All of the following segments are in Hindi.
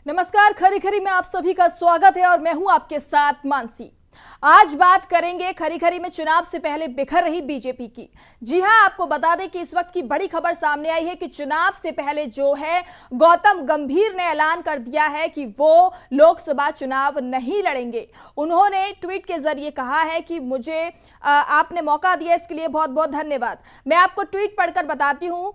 नमस्कार, खरी खरी में आप सभी का स्वागत है और मैं हूं आपके साथ मानसी। आज बात करेंगे खरी खरी में चुनाव से पहले बिखर रही बीजेपी की। जी हां, आपको बता दें कि इस वक्त की बड़ी खबर सामने आई है कि चुनाव से पहले जो है गौतम गंभीर ने ऐलान कर दिया है कि वो लोकसभा चुनाव नहीं लड़ेंगे। उन्होंने ट्वीट के जरिए कहा है कि मुझे आपने मौका दिया, इसके लिए बहुत बहुत धन्यवाद। मैं आपको ट्वीट पढ़कर बताती हूं।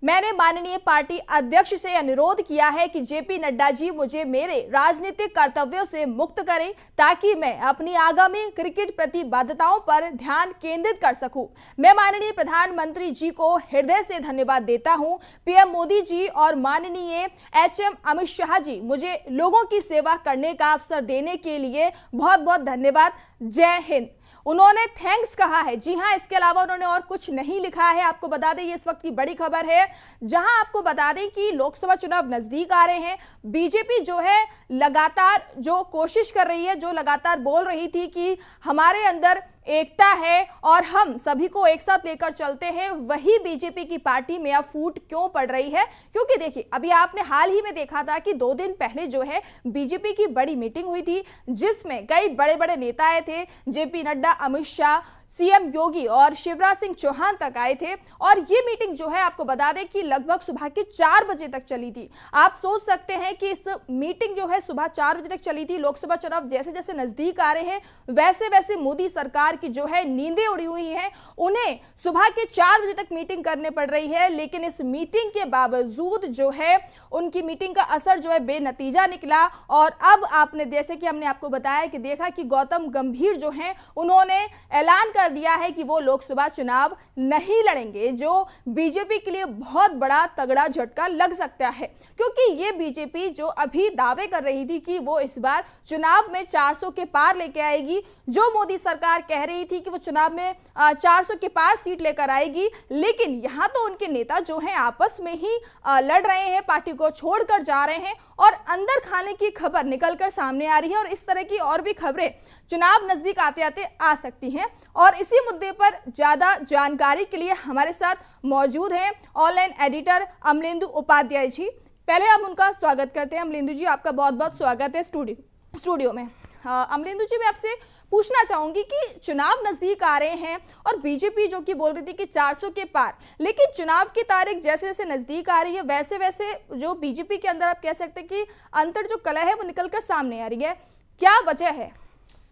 मैंने माननीय पार्टी अध्यक्ष से अनुरोध किया है कि जेपी नड्डा जी मुझे मेरे राजनीतिक कर्तव्यों से मुक्त करें ताकि मैं अपनी आगामी क्रिकेट प्रतिबद्धताओं पर ध्यान केंद्रित कर सकूं। मैं माननीय प्रधानमंत्री जी को हृदय से धन्यवाद देता हूं। पीएम मोदी जी और माननीय एचएम अमित शाह जी मुझे लोगों की सेवा करने का अवसर देने के लिए बहुत बहुत धन्यवाद। जय हिंद। उन्होंने थैंक्स कहा है। जी हां, इसके अलावा उन्होंने और कुछ नहीं लिखा है। आपको बता दें ये इस वक्त की बड़ी खबर है, जहां आपको बता दें कि लोकसभा चुनाव नजदीक आ रहे हैं। बीजेपी जो है लगातार जो कोशिश कर रही है, जो लगातार बोल रही थी कि हमारे अंदर एकता है और हम सभी को एक साथ लेकर चलते हैं, वही बीजेपी की पार्टी में अब फूट क्यों पड़ रही है? क्योंकि देखिए, अभी आपने हाल ही में देखा था कि 2 दिन पहले जो है बीजेपी की बड़ी मीटिंग हुई थी, जिसमें कई बड़े बड़े नेता आए थे। जेपी नड्डा, अमित शाह, सीएम योगी और शिवराज सिंह चौहान तक आए थे। और ये मीटिंग जो है आपको बता दें कि लगभग सुबह के 4 बजे तक चली थी। आप सोच सकते हैं कि इस मीटिंग जो है सुबह 4 बजे तक चली थी। लोकसभा चुनाव जैसे जैसे नजदीक आ रहे हैं, वैसे वैसे मोदी सरकार की जो है नींदें उड़ी हुई हैं। उन्हें सुबह के 4 बजे तक मीटिंग करने पड़ रही है, लेकिन इस मीटिंग के बावजूद जो है उनकी मीटिंग का असर जो है बेनतीजा निकला। और अब आपने, जैसे कि हमने आपको बताया कि देखा कि गौतम गंभीर जो है उन्होंने ऐलान कर दिया है कि वो लोकसभा चुनाव नहीं लड़ेंगे, जो बीजेपी के लिए बहुत बड़ा तगड़ा झटका लग सकता है। क्योंकि ये बीजेपी जो अभी दावे कर रही थी कि वो इस बार चुनाव में 400 के पार लेके आएगी, जो मोदी सरकार कह रही थी कि वो चुनाव में 400 के पार सीट लेकर आएगी, लेकिन यहां तो उनके नेता जो हैं आपस में ही लड़ रहे हैं, पार्टी को छोड़कर जा रहे हैं और अंदर खाने की खबर निकलकर सामने आ रही है। और इस तरह की और भी खबरें चुनाव नजदीक आते आते आ सकती हैं। और इसी मुद्दे पर ज्यादा जानकारी के लिए हमारे साथ मौजूद हैं ऑनलाइन एडिटर अमलेंदु उपाध्याय जी। पहले हम उनका स्वागत करते हैं। अमलेंदु जी, आपका बहुत बहुत स्वागत है स्टूडियो में। अमलेंदु जी, मैं आपसे पूछना चाहूंगी कि चुनाव नजदीक आ रहे हैं और बीजेपी जो कि बोल रही थी कि 400 के पार, लेकिन चुनाव की तारीख जैसे जैसे नजदीक आ रही है, वैसे वैसे जो बीजेपी के अंदर आप कह सकते हैं कि अंतर जो कलह है वो निकलकर सामने आ रही है। क्या वजह है?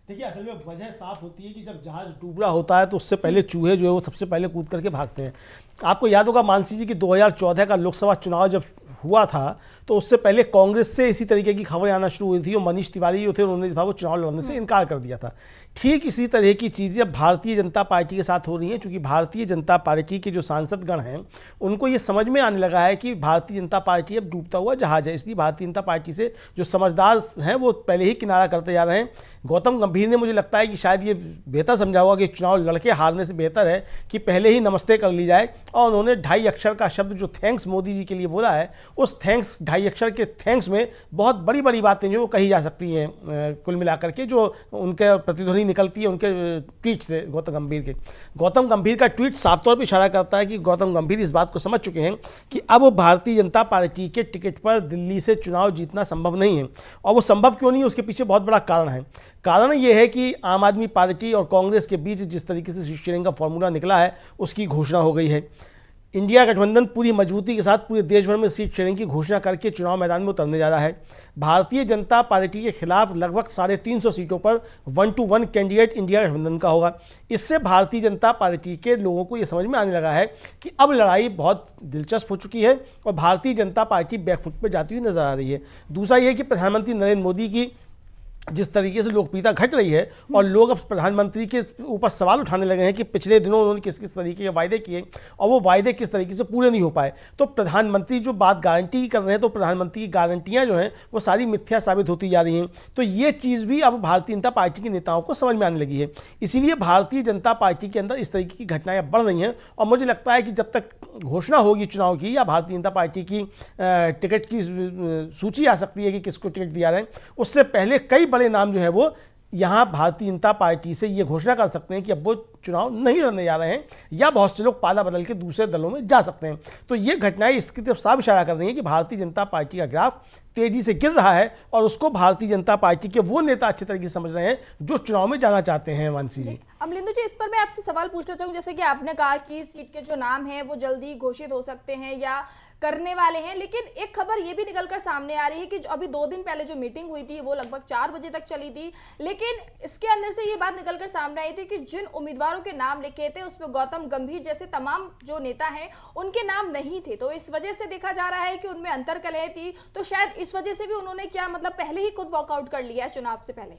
देखिए, असल में वजह साफ होती है कि जब जहाज डूब रहा होता है तो उससे पहले चूहे जो है वो सबसे पहले कूद करके भागते हैं। आपको याद होगा मानसी जी कि 2014 का लोकसभा चुनाव जब हुआ था तो उससे पहले कांग्रेस से इसी तरीके की खबरें आना शुरू हुई थी और मनीष तिवारी जो थे उन्होंने जो था वो चुनाव लड़ने से इनकार कर दिया था। ठीक इसी तरह की चीज़ें अब भारतीय जनता पार्टी के साथ हो रही हैं, क्योंकि भारतीय जनता पार्टी के जो सांसदगण हैं उनको ये समझ में आने लगा है कि भारतीय जनता पार्टी अब डूबता हुआ जहाज है। इसलिए भारतीय जनता पार्टी से जो समझदार हैं वो पहले ही किनारा करते जा रहे हैं। गौतम गंभीर ने, मुझे लगता है कि शायद ये बेहतर समझा होगा कि चुनाव लड़के हारने से बेहतर है कि पहले ही नमस्ते कर ली जाए। और उन्होंने 2.5 अक्षर का शब्द जो थैंक्स मोदी जी के लिए बोला है, उस थैंक्स 2.5 अक्षर के थैंक्स में बहुत बड़ी बड़ी बातें जो वो कही जा सकती हैं कुल मिलाकर के, जो उनके प्रतिध्वनि निकलती है उनके ट्वीट से गौतम गंभीर का ट्वीट साफ तौर पर इशारा करता है कि गौतम गंभीर इस बात को समझ चुके हैं कि अब भारतीय जनता पार्टी के टिकट पर दिल्ली से चुनाव जीतना संभव नहीं है। और वो संभव क्यों नहीं है, उसके पीछे बहुत बड़ा कारण है। कारण ये है कि आम आदमी पार्टी और कांग्रेस के बीच जिस तरीके से सीट शेयरिंग का फॉर्मूला निकला है उसकी घोषणा हो गई है। इंडिया गठबंधन पूरी मजबूती के साथ पूरे देश भर में सीट शेयरिंग की घोषणा करके चुनाव मैदान में उतरने जा रहा है। भारतीय जनता पार्टी के खिलाफ लगभग 350 सीटों पर 1 to 1 कैंडिडेट इंडिया गठबंधन का होगा। इससे भारतीय जनता पार्टी के लोगों को ये समझ में आने लगा है कि अब लड़ाई बहुत दिलचस्प हो चुकी है और भारतीय जनता पार्टी बैकफुट पर जाती हुई नजर आ रही है। दूसरा ये कि प्रधानमंत्री नरेंद्र मोदी की जिस तरीके से लोकप्रियता घट रही है और लोग अब प्रधानमंत्री के ऊपर सवाल उठाने लगे हैं कि पिछले दिनों उन्होंने किस किस तरीके के वायदे किए और वो वायदे किस तरीके से पूरे नहीं हो पाए। तो प्रधानमंत्री जो बात गारंटी की कर रहे हैं, तो प्रधानमंत्री की गारंटियां जो हैं वो सारी मिथ्या साबित होती जा रही हैं। तो ये चीज़ भी अब भारतीय जनता पार्टी के नेताओं को समझ में आने लगी है। इसीलिए भारतीय जनता पार्टी के अंदर इस तरीके की घटनाएं बढ़ रही हैं। और मुझे लगता है कि जब तक घोषणा होगी चुनाव की या भारतीय जनता पार्टी की टिकट की सूची आ सकती है कि किसको टिकट दिया रहे, उससे पहले कई बड़े नाम जो है वो यहाँ भारतीय जनता पार्टी से ये घोषणा कर सकते हैं कि अब वो चुनाव नहीं लड़ने जा रहे हैं, या बहुत से लोग पाला बदल के दूसरे दलों में जा सकते हैं। तो ये घटनाएं इसकी तरफ साफ इशारा कर रही हैं कि भारतीय जनता पार्टी का ग्राफ तेजी से गिर रहा है, और उसको भारतीय जनता पार्टी के वो नेता अच्छे तरीके से समझ रहे हैं जो चुनाव में जाना चाहते हैं। मानसी जी, अमलिंदु जी, इस पर मैं आपसे सवाल पूछना चाहूँ, जैसे कि आपने कहा कि सीट के जो नाम हैं वो जल्दी घोषित हो सकते हैं या करने वाले हैं, लेकिन एक खबर ये भी निकलकर सामने आ रही है कि जो अभी 2 दिन पहले जो मीटिंग हुई थी वो लगभग 4 बजे तक चली थी, लेकिन इसके अंदर से ये बात निकलकर सामने आई थी कि जिन उम्मीदवारों के नाम लिखे थे उसमें गौतम गंभीर जैसे तमाम जो नेता हैं उनके नाम नहीं थे। तो इस वजह से देखा जा रहा है कि उनमें अंतर्कलह थी, तो शायद इस वजह से भी उन्होंने क्या मतलब पहले ही खुद वॉकआउट कर लिया है चुनाव से पहले।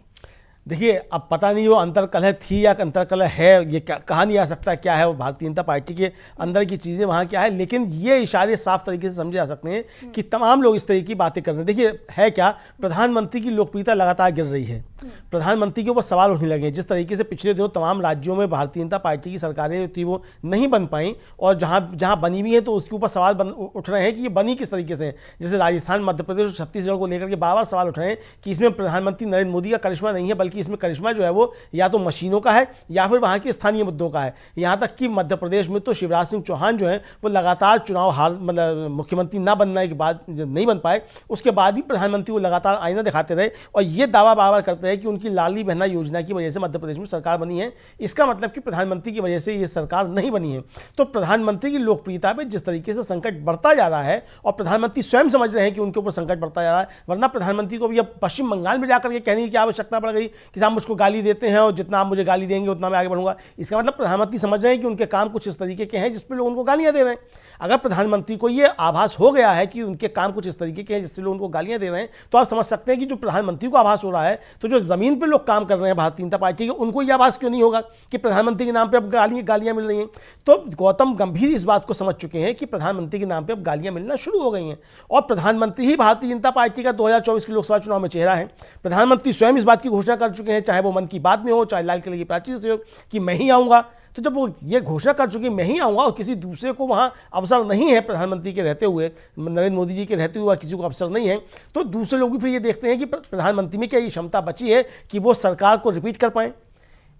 देखिए, अब पता नहीं वो अंतर्कलह थी या अंतर्कलह है, ये कहा नहीं आ सकता क्या है वो भारतीय जनता पार्टी के अंदर की चीज़ें वहाँ क्या है, लेकिन ये इशारे साफ तरीके से समझे जा सकते हैं कि तमाम लोग इस तरह की बातें कर रहे हैं। देखिए, है क्या, प्रधानमंत्री की लोकप्रियता लगातार गिर रही है, प्रधानमंत्री के ऊपर सवाल उठने लगे हैं। जिस तरीके से पिछले दिनों तमाम राज्यों में भारतीय जनता पार्टी की सरकारें थी वो नहीं बन पाई, और जहाँ बनी हुई है तो उसके ऊपर सवाल उठ रहे हैं कि ये बनी किस तरीके से। जैसे राजस्थान, मध्य प्रदेश और छत्तीसगढ़ को लेकर के बार बार सवाल उठ रहे हैं कि इसमें प्रधानमंत्री नरेंद्र मोदी का करिश्मा नहीं है, बल्कि इसमें करिश्मा जो है वो या तो मशीनों का है या फिर वहाँ के स्थानीय मुद्दों का है। यहाँ तक कि मध्य प्रदेश में तो शिवराज सिंह चौहान जो है वो लगातार चुनाव हार मतलब मुख्यमंत्री ना बनने के बाद नहीं बन पाए, उसके बाद भी प्रधानमंत्री को लगातार आईना दिखाते रहे, और ये दावा बार बार करते हैं कि उनकी लाडली बहना योजना की वजह से मध्य प्रदेश में सरकार बनी है। इसका मतलब कि प्रधानमंत्री की वजह से ये सरकार नहीं बनी है। तो प्रधानमंत्री की लोकप्रियता पर जिस तरीके से संकट बढ़ता जा रहा है, और प्रधानमंत्री स्वयं समझ रहे हैं कि उनके ऊपर संकट बढ़ता जा रहा है, वरना प्रधानमंत्री को भी अब पश्चिम बंगाल में जाकर के कहने की आवश्यकता पड़ गई कि साहब मुझको गाली देते हैं और जितना आप मुझे गाली देंगे उतना मैं आगे बढ़ूंगा। इसका मतलब प्रधानमंत्री समझ रहे हैं कि उनके काम कुछ इस तरीके के हैं जिस पे लोग उनको गालियां दे रहे हैं। अगर प्रधानमंत्री को ये आभास हो गया है कि उनके काम कुछ इस तरीके के हैं जिससे लोग उनको गालियां दे रहे हैं, तो आप समझ सकते हैं कि जो प्रधानमंत्री को आभास हो रहा है, तो जो जमीन पर लोग काम कर रहे हैं भारतीय जनता पार्टी के, उनको यह आभास क्यों नहीं होगा कि प्रधानमंत्री के नाम पर अब गालियां मिल रही हैं। तो गौतम गंभीर इस बात को समझ चुके हैं कि प्रधानमंत्री के नाम पर अब गालियां मिलना शुरू हो गई हैं, और प्रधानमंत्री ही भारतीय जनता पार्टी का 2024 के लोकसभा चुनाव में चेहरा है। प्रधानमंत्री स्वयं इस बात की घोषणा कर चुके हैं, चाहे वो मन की बात में हो, चाहे लाल किले की प्राचीर से हो, कि मैं ही आऊँगा। तो जब वो ये घोषणा कर चुके मैं ही आऊँगा और किसी दूसरे को वहाँ अवसर नहीं है, प्रधानमंत्री के रहते हुए, नरेंद्र मोदी जी के रहते हुए किसी को अवसर नहीं है, तो दूसरे लोग भी फिर ये देखते हैं कि प्रधानमंत्री में क्या ये क्षमता बची है कि वो सरकार को रिपीट कर पाएँ।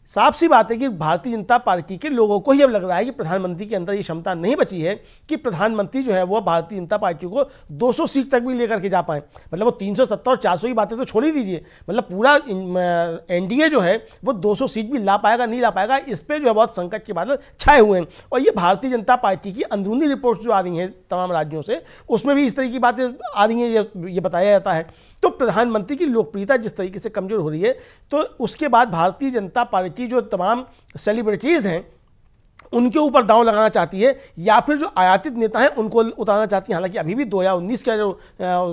साफ सी बात है कि भारतीय जनता पार्टी के लोगों को ही अब लग रहा है कि प्रधानमंत्री के अंदर ये क्षमता नहीं बची है कि प्रधानमंत्री जो है वो भारतीय जनता पार्टी को 200 सीट तक भी लेकर के जा पाए। मतलब वो 370 और 400 की बातें तो छोड़ ही दीजिए, मतलब पूरा एनडीए जो है वो 200 सीट भी ला पाएगा नहीं ला पाएगा, इस पर जो है बहुत संकट के बादल छाए हुए हैं। और ये भारतीय जनता पार्टी की अंदरूनी रिपोर्ट्स जो आ रही हैं तमाम राज्यों से, उसमें भी इस तरह की बातें आ रही हैं, ये बताया जाता है। तो प्रधानमंत्री की लोकप्रियता जिस तरीके से कमजोर हो रही है, तो उसके बाद भारतीय जनता पार्टी जो तमाम सेलिब्रिटीज़ हैं उनके ऊपर दांव लगाना चाहती है, या फिर जो आयातित नेता हैं उनको उतारना चाहती है। हालांकि अभी भी 2019 का जो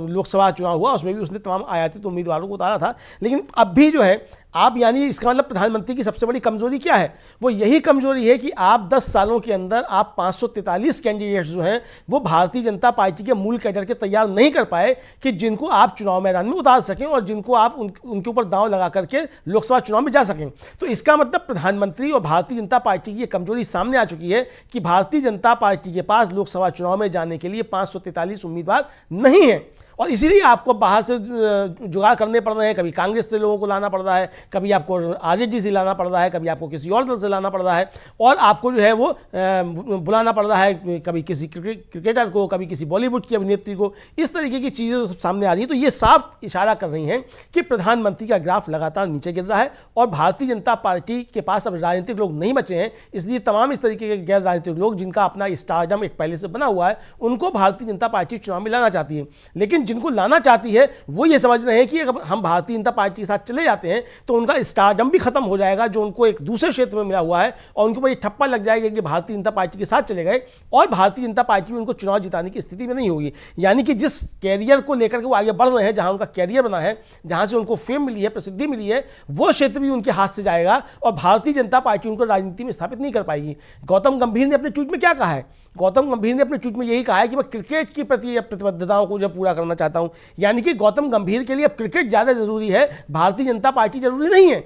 लोकसभा चुनाव हुआ उसमें भी उसने तमाम आयातित उम्मीदवारों को उतारा था, लेकिन अब भी जो है आप यानी इसका मतलब प्रधानमंत्री की सबसे बड़ी कमजोरी क्या है, वो यही कमजोरी है कि आप 10 सालों के अंदर आप 543 कैंडिडेट्स जो हैं वो भारतीय जनता पार्टी के मूल कैडर के तैयार नहीं कर पाए कि जिनको आप चुनाव मैदान में उतार सकें और जिनको आप उनके ऊपर दांव लगा करके लोकसभा चुनाव में जा सकें। तो इसका मतलब प्रधानमंत्री और भारतीय जनता पार्टी की ये कमजोरी सामने आ चुकी है कि भारतीय जनता पार्टी के पास लोकसभा चुनाव में जाने के लिए 543 उम्मीदवार नहीं है, और इसीलिए आपको बाहर से जुगाड़ करने पड़ रहे हैं। कभी कांग्रेस से लोगों को लाना पड़ रहा है, कभी आपको आरजेडी से लाना पड़ रहा है, कभी आपको किसी और दल से लाना पड़ रहा है, और आपको जो है वो बुलाना पड़ रहा है कभी किसी क्रिकेटर को, कभी किसी बॉलीवुड की अभिनेत्री को। इस तरीके की चीज़ें सामने आ रही हैं। तो ये साफ इशारा कर रही हैं कि प्रधानमंत्री का ग्राफ लगातार नीचे गिर रहा है, और भारतीय जनता पार्टी के पास अब राजनीतिक लोग नहीं बचे हैं। इसलिए तमाम इस तरीके के गैर राजनीतिक लोग जिनका अपना स्टारडम एक पहले से बना हुआ है, उनको भारतीय जनता पार्टी चुनाव में लाना चाहती है। लेकिन जिनको लाना चाहती है वो ये समझ रहे हैं कि अगर हम भारतीय जनता पार्टी के साथ चले जाते हैं तो उनका स्टारडम भी खत्म हो जाएगा जो उनको एक दूसरे क्षेत्र में मिला हुआ है, और उनके ऊपर ये ठप्पा लग जाएगा कि भारतीय जनता पार्टी के साथ चले गए और भारतीय जनता पार्टी में उनको चुनाव जिताने की स्थिति में नहीं होगी। यानी कि जिस कैरियर को लेकर के वो आगे बढ़ रहे हैं, जहां उनका कैरियर बना है, जहां से उनको फेम मिली है, प्रसिद्धि मिली है, वो क्षेत्र भी उनके हाथ से जाएगा और भारतीय जनता पार्टी उनको राजनीति में स्थापित नहीं कर पाएगी। गौतम गंभीर ने अपने ट्वीट में क्या कहा है? गौतम गंभीर ने अपने ट्वीट में यही कहा है कि मैं क्रिकेट की प्रति प्रतिबद्धताओं को जब पूरा करना चाहता हूं। यानी कि गौतम गंभीर के लिए अब क्रिकेट ज़्यादा जरूरी है, भारतीय जनता पार्टी जरूरी नहीं है।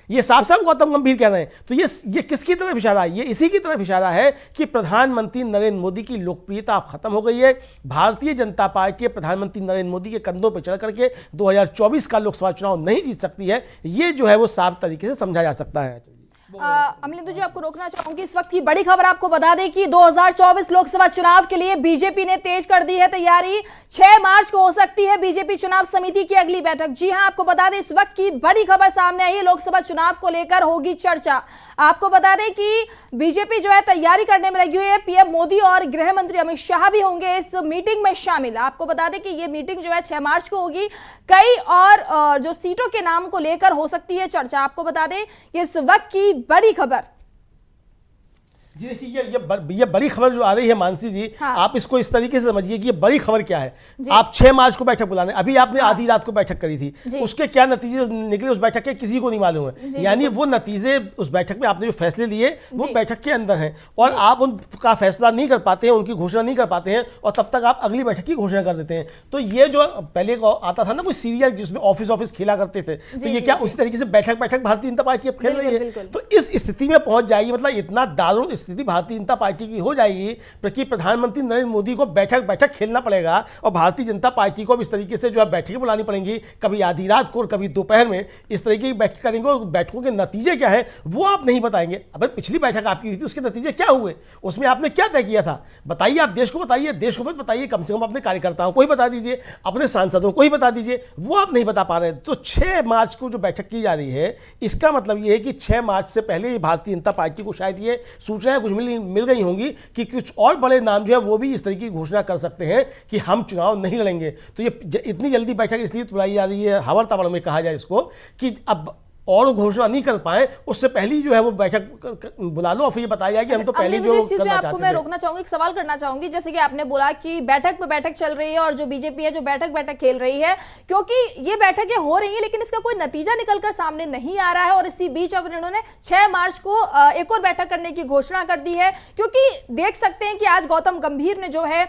ये साफ साफ गौतम गंभीर कह रहे हैं। तो ये किसकी तरफ इशारा है? ये इसी की तरफ इशारा है कि प्रधानमंत्री नरेंद्र मोदी की लोकप्रियता अब खत्म हो गई है। भारतीय जनता पार्टी प्रधानमंत्री नरेंद्र मोदी के कंधों पर चढ़ करके 2024 का लोकसभा चुनाव नहीं जीत सकती है। ये जो है वो साफ तरीके से समझा जा सकता है। अमलिंदु जी, आपको रोकना चाहूंगी। इस वक्त की बड़ी खबर आपको बता दें कि 2024 लोकसभा चुनाव के लिए बीजेपी ने तेज कर दी है तैयारी। 6 मार्च को हो सकती है बीजेपी चुनाव समिति की अगली बैठक। जी हां, आपको बता दें इस वक्त की बड़ी खबर सामने आई है। लोकसभा चुनाव को लेकर होगी चर्चा। आपको बता दें कि बीजेपी जो है तैयारी करने में लगी हुई है। पीएम मोदी और गृह मंत्री अमित शाह भी होंगे इस मीटिंग में शामिल। आपको बता दें कि यह मीटिंग जो है 6 मार्च को होगी। कई और जो सीटों के नाम को लेकर हो सकती है चर्चा। आपको बता दें इस वक्त की बड़ी खबर। जी देखिए, ये बड़ी खबर जो आ रही है मानसी जी, हाँ। आप इसको इस तरीके से समझिए कि ये बड़ी खबर क्या है। आप 6 मार्च को बैठक बुलाने, अभी आपने आधी रात को बैठक करी थी, उसके क्या नतीजे निकले उस बैठक के किसी को नहीं मालूम है। यानी वो नतीजे उस बैठक में आपने जो फैसले लिए वो बैठक के अंदर हैं और आप उनका फैसला नहीं कर पाते हैं, उनकी घोषणा नहीं कर पाते हैं और तब तक आप अगली बैठक की घोषणा कर देते हैं। तो ये जो पहले आता था ना कोई सीरियल जिसमें ऑफिस खेला करते थे, तो ये क्या उसी तरीके से बैठक भारतीय जनता पार्टी अब खेल रही है। तो इस स्थिति में पहुंच जाएगी, मतलब इतना दारुण स्थिति भारतीय जनता पार्टी की हो जाएगी कि प्रधानमंत्री नरेंद्र मोदी को बैठक खेलना पड़ेगा और भारतीय जनता पार्टी को अब इस तरीके से जो है बैठकें बुलानी पड़ेंगी, कभी आधी रात को और कभी दोपहर में, इस तरीके की बैठक करेंगे और बैठकों के नतीजे क्या है वो आप नहीं बताएंगे। अब पिछली बैठक आपकी हुई थी, उसके नतीजे क्या हुए, उसमें आपने क्या तय किया था, बताइए। आप देश को बताइए, देश को मत बताइए, कम से कम अपने कार्यकर्ताओं को ही बता दीजिए, अपने सांसदों को ही बता दीजिए, वो आप नहीं बता पा रहे हैं। तो 6 मार्च को जो बैठक की जा रही है, इसका मतलब ये है कि 6 मार्च से पहले भारतीय जनता पार्टी को शायद ये सूचनाएं कुछ मिल गई होंगी कि कुछ और बड़े नाम जो है वो भी इस तरीके की घोषणा कर सकते हैं कि हम चुनाव नहीं लड़ेंगे। तो ये इतनी जल्दी बैठक इसलिए बुलाई जा रही है, हवर तबर में कहा जाए इसको, कि अब और घोषणा नहीं कर पाए, उससे पहले जो है वो बैठक बुला लो और फिर ये बताया जाए कि हम तो पहले जो इस चीज में आपको मैं रोकना चाहूंगी, एक सवाल करना चाहूंगी। जैसे कि आपने बोला कि बैठक पे बैठक चल रही है और जो बीजेपी है जो बैठक खेल रही है, क्योंकि ये बैठकें हो रही हैं लेकिन इसका कोई नतीजा निकलकर सामने नहीं आ रहा है और इसी बीच अब इन्होंने 6 मार्च को एक और बैठक करने की घोषणा कर दी है। क्योंकि देख सकते हैं कि आज गौतम गंभीर ने जो है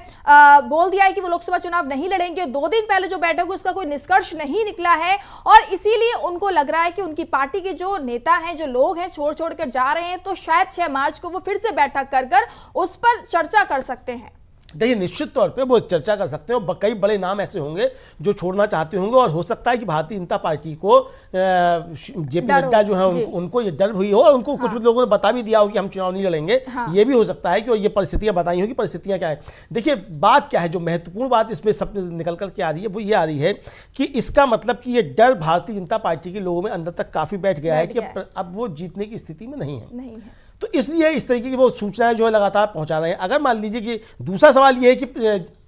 बोल दिया है कि वो लोकसभा चुनाव नहीं लड़ेंगे। 2 दिन पहले जो बैठक हुई उसका कोई निष्कर्ष नहीं निकला है और इसीलिए उनको लग रहा है कि उनकी पार्टी के जो नेता हैं, जो लोग हैं, छोड़ कर जा रहे हैं। तो शायद 6 मार्च को वो फिर से बैठक कर उस पर चर्चा कर सकते हैं। देखिए, निश्चित तौर पे वो चर्चा कर सकते हैं और कई बड़े नाम ऐसे होंगे जो छोड़ना चाहते होंगे और हो सकता है कि भारतीय जनता पार्टी को जेपी नड्डा जो है उनको ये डर हुई हो और उनको कुछ लोगों ने बता भी दिया हो कि हम चुनाव नहीं लड़ेंगे। ये भी हो सकता है कि ये परिस्थितियां बताई हो कि परिस्थितियां क्या है। देखिए, बात क्या है, जो महत्वपूर्ण बात इसमें सब निकल करके आ रही है वो ये आ रही है कि इसका मतलब कि ये डर भारतीय जनता पार्टी के लोगों में अंदर तक काफी बैठ गया है कि अब वो जीतने की स्थिति में नहीं है। तो इसलिए इस तरीके की वो सूचनाएं जो है लगातार पहुंचा रहे हैं। अगर मान लीजिए कि दूसरा सवाल ये है कि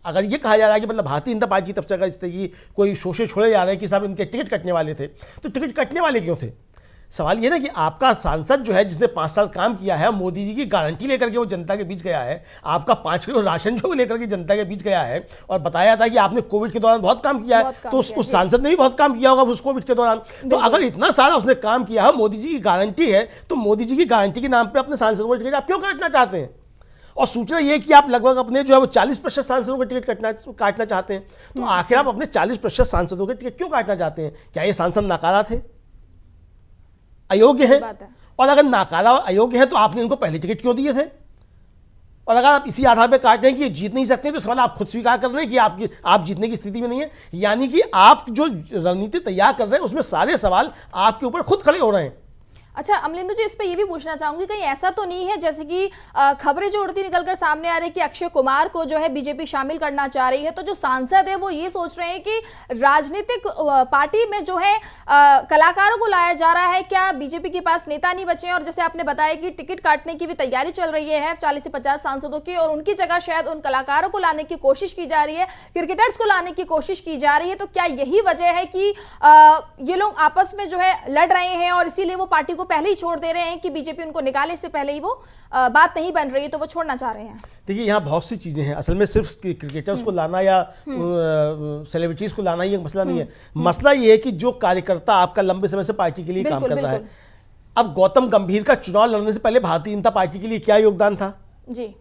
अगर ये कहा जा रहा है कि मतलब भारतीय जनता पार्टी की तरफ से अगर इस तरह की कोई शोषे छोड़े जा रहे हैं कि साहब इनके टिकट कटने वाले थे, तो टिकट कटने वाले क्यों थे? सवाल ये ना कि आपका सांसद जो है जिसने 5 साल काम किया है, मोदी जी की गारंटी लेकर के वो जनता के बीच गया है, आपका 5 किलो राशन जो लेकर के जनता के बीच गया है और बताया था कि आपने कोविड के दौरान बहुत काम किया है, तो उस सांसद ने भी बहुत काम किया होगा उस कोविड के दौरान। तो अगर इतना सारा उसने काम किया है, मोदी जी की गारंटी है, तो मोदी जी की गारंटी के नाम पर अपने सांसद को टिकट आप क्यों काटना चाहते हैं? और सूचना ये कि आप लगभग अपने जो है वो 40% सांसदों के टिकट काटना चाहते हैं। तो आखिर आप अपने 40% सांसदों के टिकट क्यों काटना चाहते हैं? क्या ये सांसद नाकारा थे, अयोग्य है? और अगर नाकारा और अयोग्य है तो आपने इनको पहले टिकट क्यों दिए थे? और अगर आप इसी आधार पर काट रहे हैं कि जीत नहीं सकते, तो सवाल आप खुद स्वीकार कर रहे हैं कि आप जीतने की स्थिति में नहीं है। यानी कि आप जो रणनीति तैयार कर रहे हैं उसमें सारे सवाल आपके ऊपर खुद खड़े हो रहे हैं। अच्छा अमलिंदु जी, इस पे ये भी पूछना चाहूंगी, कहीं ऐसा तो नहीं है जैसे कि खबरें जो उड़ती निकलकर सामने आ रही है कि अक्षय कुमार को जो है बीजेपी शामिल करना चाह रही है, तो जो सांसद है वो ये सोच रहे हैं कि राजनीतिक पार्टी में जो है कलाकारों को लाया जा रहा है, क्या बीजेपी के पास नेता नहीं बचे हैं? और जैसे आपने बताया कि टिकट काटने की भी तैयारी चल रही है 40 से 50 सांसदों की, और उनकी जगह शायद उन कलाकारों को लाने की कोशिश की जा रही है, क्रिकेटर्स को लाने की कोशिश की जा रही है। तो क्या यही वजह है कि ये लोग आपस में जो है लड़ रहे हैं और इसीलिए वो पार्टी पहले ही छोड़ दे रहे हैं कि बीजेपी उनको निकाले से पहले ही वो बात नहीं बन रही है तो वो छोड़ना चाह रहे हैं? देखिए, यहाँ बहुत सी चीजें हैं। असल में सिर्फ क्रिकेटर्स को लाना या सेलिब्रिटीज को लाना ही एक मसला नहीं है। मसला ये है कि जो कार्यकर्ता आपका लंबे समय से पार्टी के लिए काम कर रहा है, अब गौतम गंभीर का चुनाव लड़ने से पहले भारतीय जनता पार्टी के लिए क्या योगदान था? जी,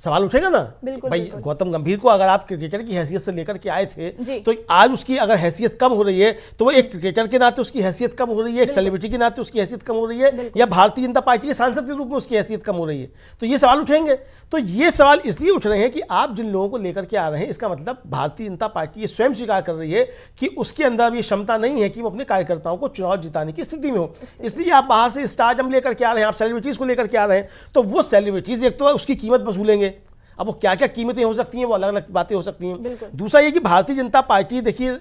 सवाल उठेगा ना। बिल्कुल, भाई बिल्कुल। गौतम गंभीर को अगर आप क्रिकेटर की हैसियत से लेकर के आए जी। थे, तो आज उसकी अगर हैसियत कम हो रही है, तो वो एक क्रिकेटर के नाते उसकी हैसियत कम हो रही है, एक सेलिब्रिटी के नाते उसकी हैसियत कम हो रही है, या भारतीय जनता पार्टी के सांसद के रूप में उसकी हैसियत कम हो रही है, तो ये सवाल उठेंगे। तो ये सवाल इसलिए उठ रहे हैं कि आप जिन लोगों को लेकर के आ रहे हैं, इसका मतलब भारतीय जनता पार्टी ये स्वयं स्वीकार कर रही है कि उसके अंदर ये क्षमता नहीं है कि वो अपने कार्यकर्ताओं को चुनाव जिताने की स्थिति में हो। इसलिए आप बाहर से स्टारडम लेकर के आ रहे हैं, आप सेलिब्रिटीज को लेकर के आ रहे हैं, तो वो सेलिब्रिटीज एक तो उसकी कीमत वसूलेंगे। अब वो क्या क्या कीमतें हो सकती हैं, वो अलग अलग बातें हो सकती हैं। दूसरा ये कि भारतीय जनता पार्टी, देखिए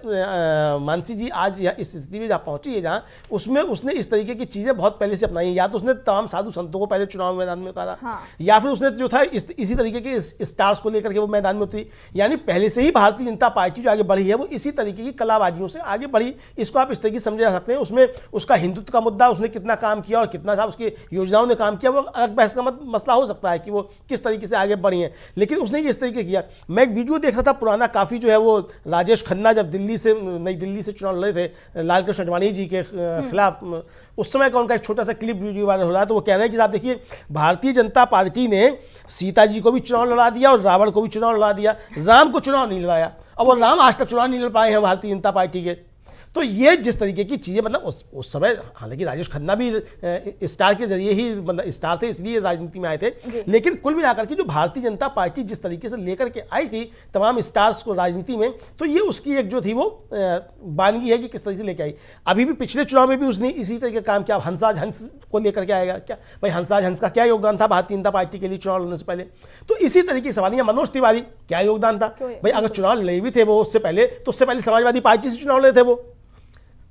मानसी जी आज इस स्थिति में जहाँ पहुंची है, जहाँ उसमें उसने इस तरीके की चीज़ें बहुत पहले से अपनाई हैं। या तो उसने तमाम साधु संतों को पहले चुनाव मैदान में उतारा, या फिर उसने जो था इसी तरीके के स्टार्स को लेकर के वो मैदान में उतरी। यानी पहले से ही भारतीय जनता पार्टी जो आगे बढ़ी है वो इसी तरीके की कलाबाजियों से आगे बढ़ी। इसको आप इस तरीके से समझे जा सकते हैं। उसमें उसका हिंदुत्व का मुद्दा, उसने कितना काम किया और कितना था उसकी योजनाओं ने काम किया, वो अलग बहस का मसला हो सकता है कि वो किस तरीके से आगे बढ़ी है, लेकिन उसने इस तरीके किया। मैं एक वीडियो देख रहा था पुराना काफी, जो है वो राजेश खन्ना जब नई दिल्ली से चुनाव लड़े थे लालकृष्ण अडवाणी जी के खिलाफ, उस समय का उनका एक छोटा सा क्लिप वीडियो वायरल हो रहा है। तो वो कह रहे हैं कि साहब देखिए, भारतीय जनता पार्टी ने सीता जी को भी चुनाव लड़ा दिया और रावण को भी चुनाव लड़ा दिया, राम को चुनाव नहीं लड़ाया। और वो राम आज तक चुनाव नहीं लड़ पाए हैं भारतीय जनता पार्टी के। तो ये जिस तरीके की चीज़ें, मतलब उस समय हालांकि राजेश खन्ना भी स्टार के जरिए ही, मतलब स्टार थे इसलिए राजनीति में आए थे, लेकिन कुल मिलाकर के जो भारतीय जनता पार्टी जिस तरीके से लेकर के आई थी तमाम स्टार्स को राजनीति में, तो ये उसकी एक जो थी वो बानगी है कि किस तरीके से लेकर आई। अभी भी पिछले चुनाव में भी उसने इसी तरीके का काम किया। हंसराज हंस को लेकर के आएगा क्या भाई, हंसराज हंस का क्या योगदान था भारतीय जनता पार्टी के लिए चुनाव लड़ने से पहले? तो इसी तरीके से सवाल है। मनोज तिवारी क्या योगदान था भाई, अगर चुनाव लड़े भी थे वो उससे पहले, तो उससे पहले समाजवादी पार्टी से चुनाव लड़े थे, वो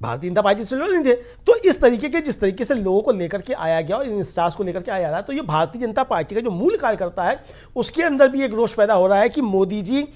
भारतीय जनता पार्टी से लड़ नहीं थे। तो इस तरीके के जिस तरीके से लोगों को लेकर के आया गया और इन स्टार्स को लेकर के आया रहा है, तो ये भारतीय जनता पार्टी का जो मूल कार्यकर्ता है उसके अंदर भी एक रोष पैदा हो रहा है कि मोदी जी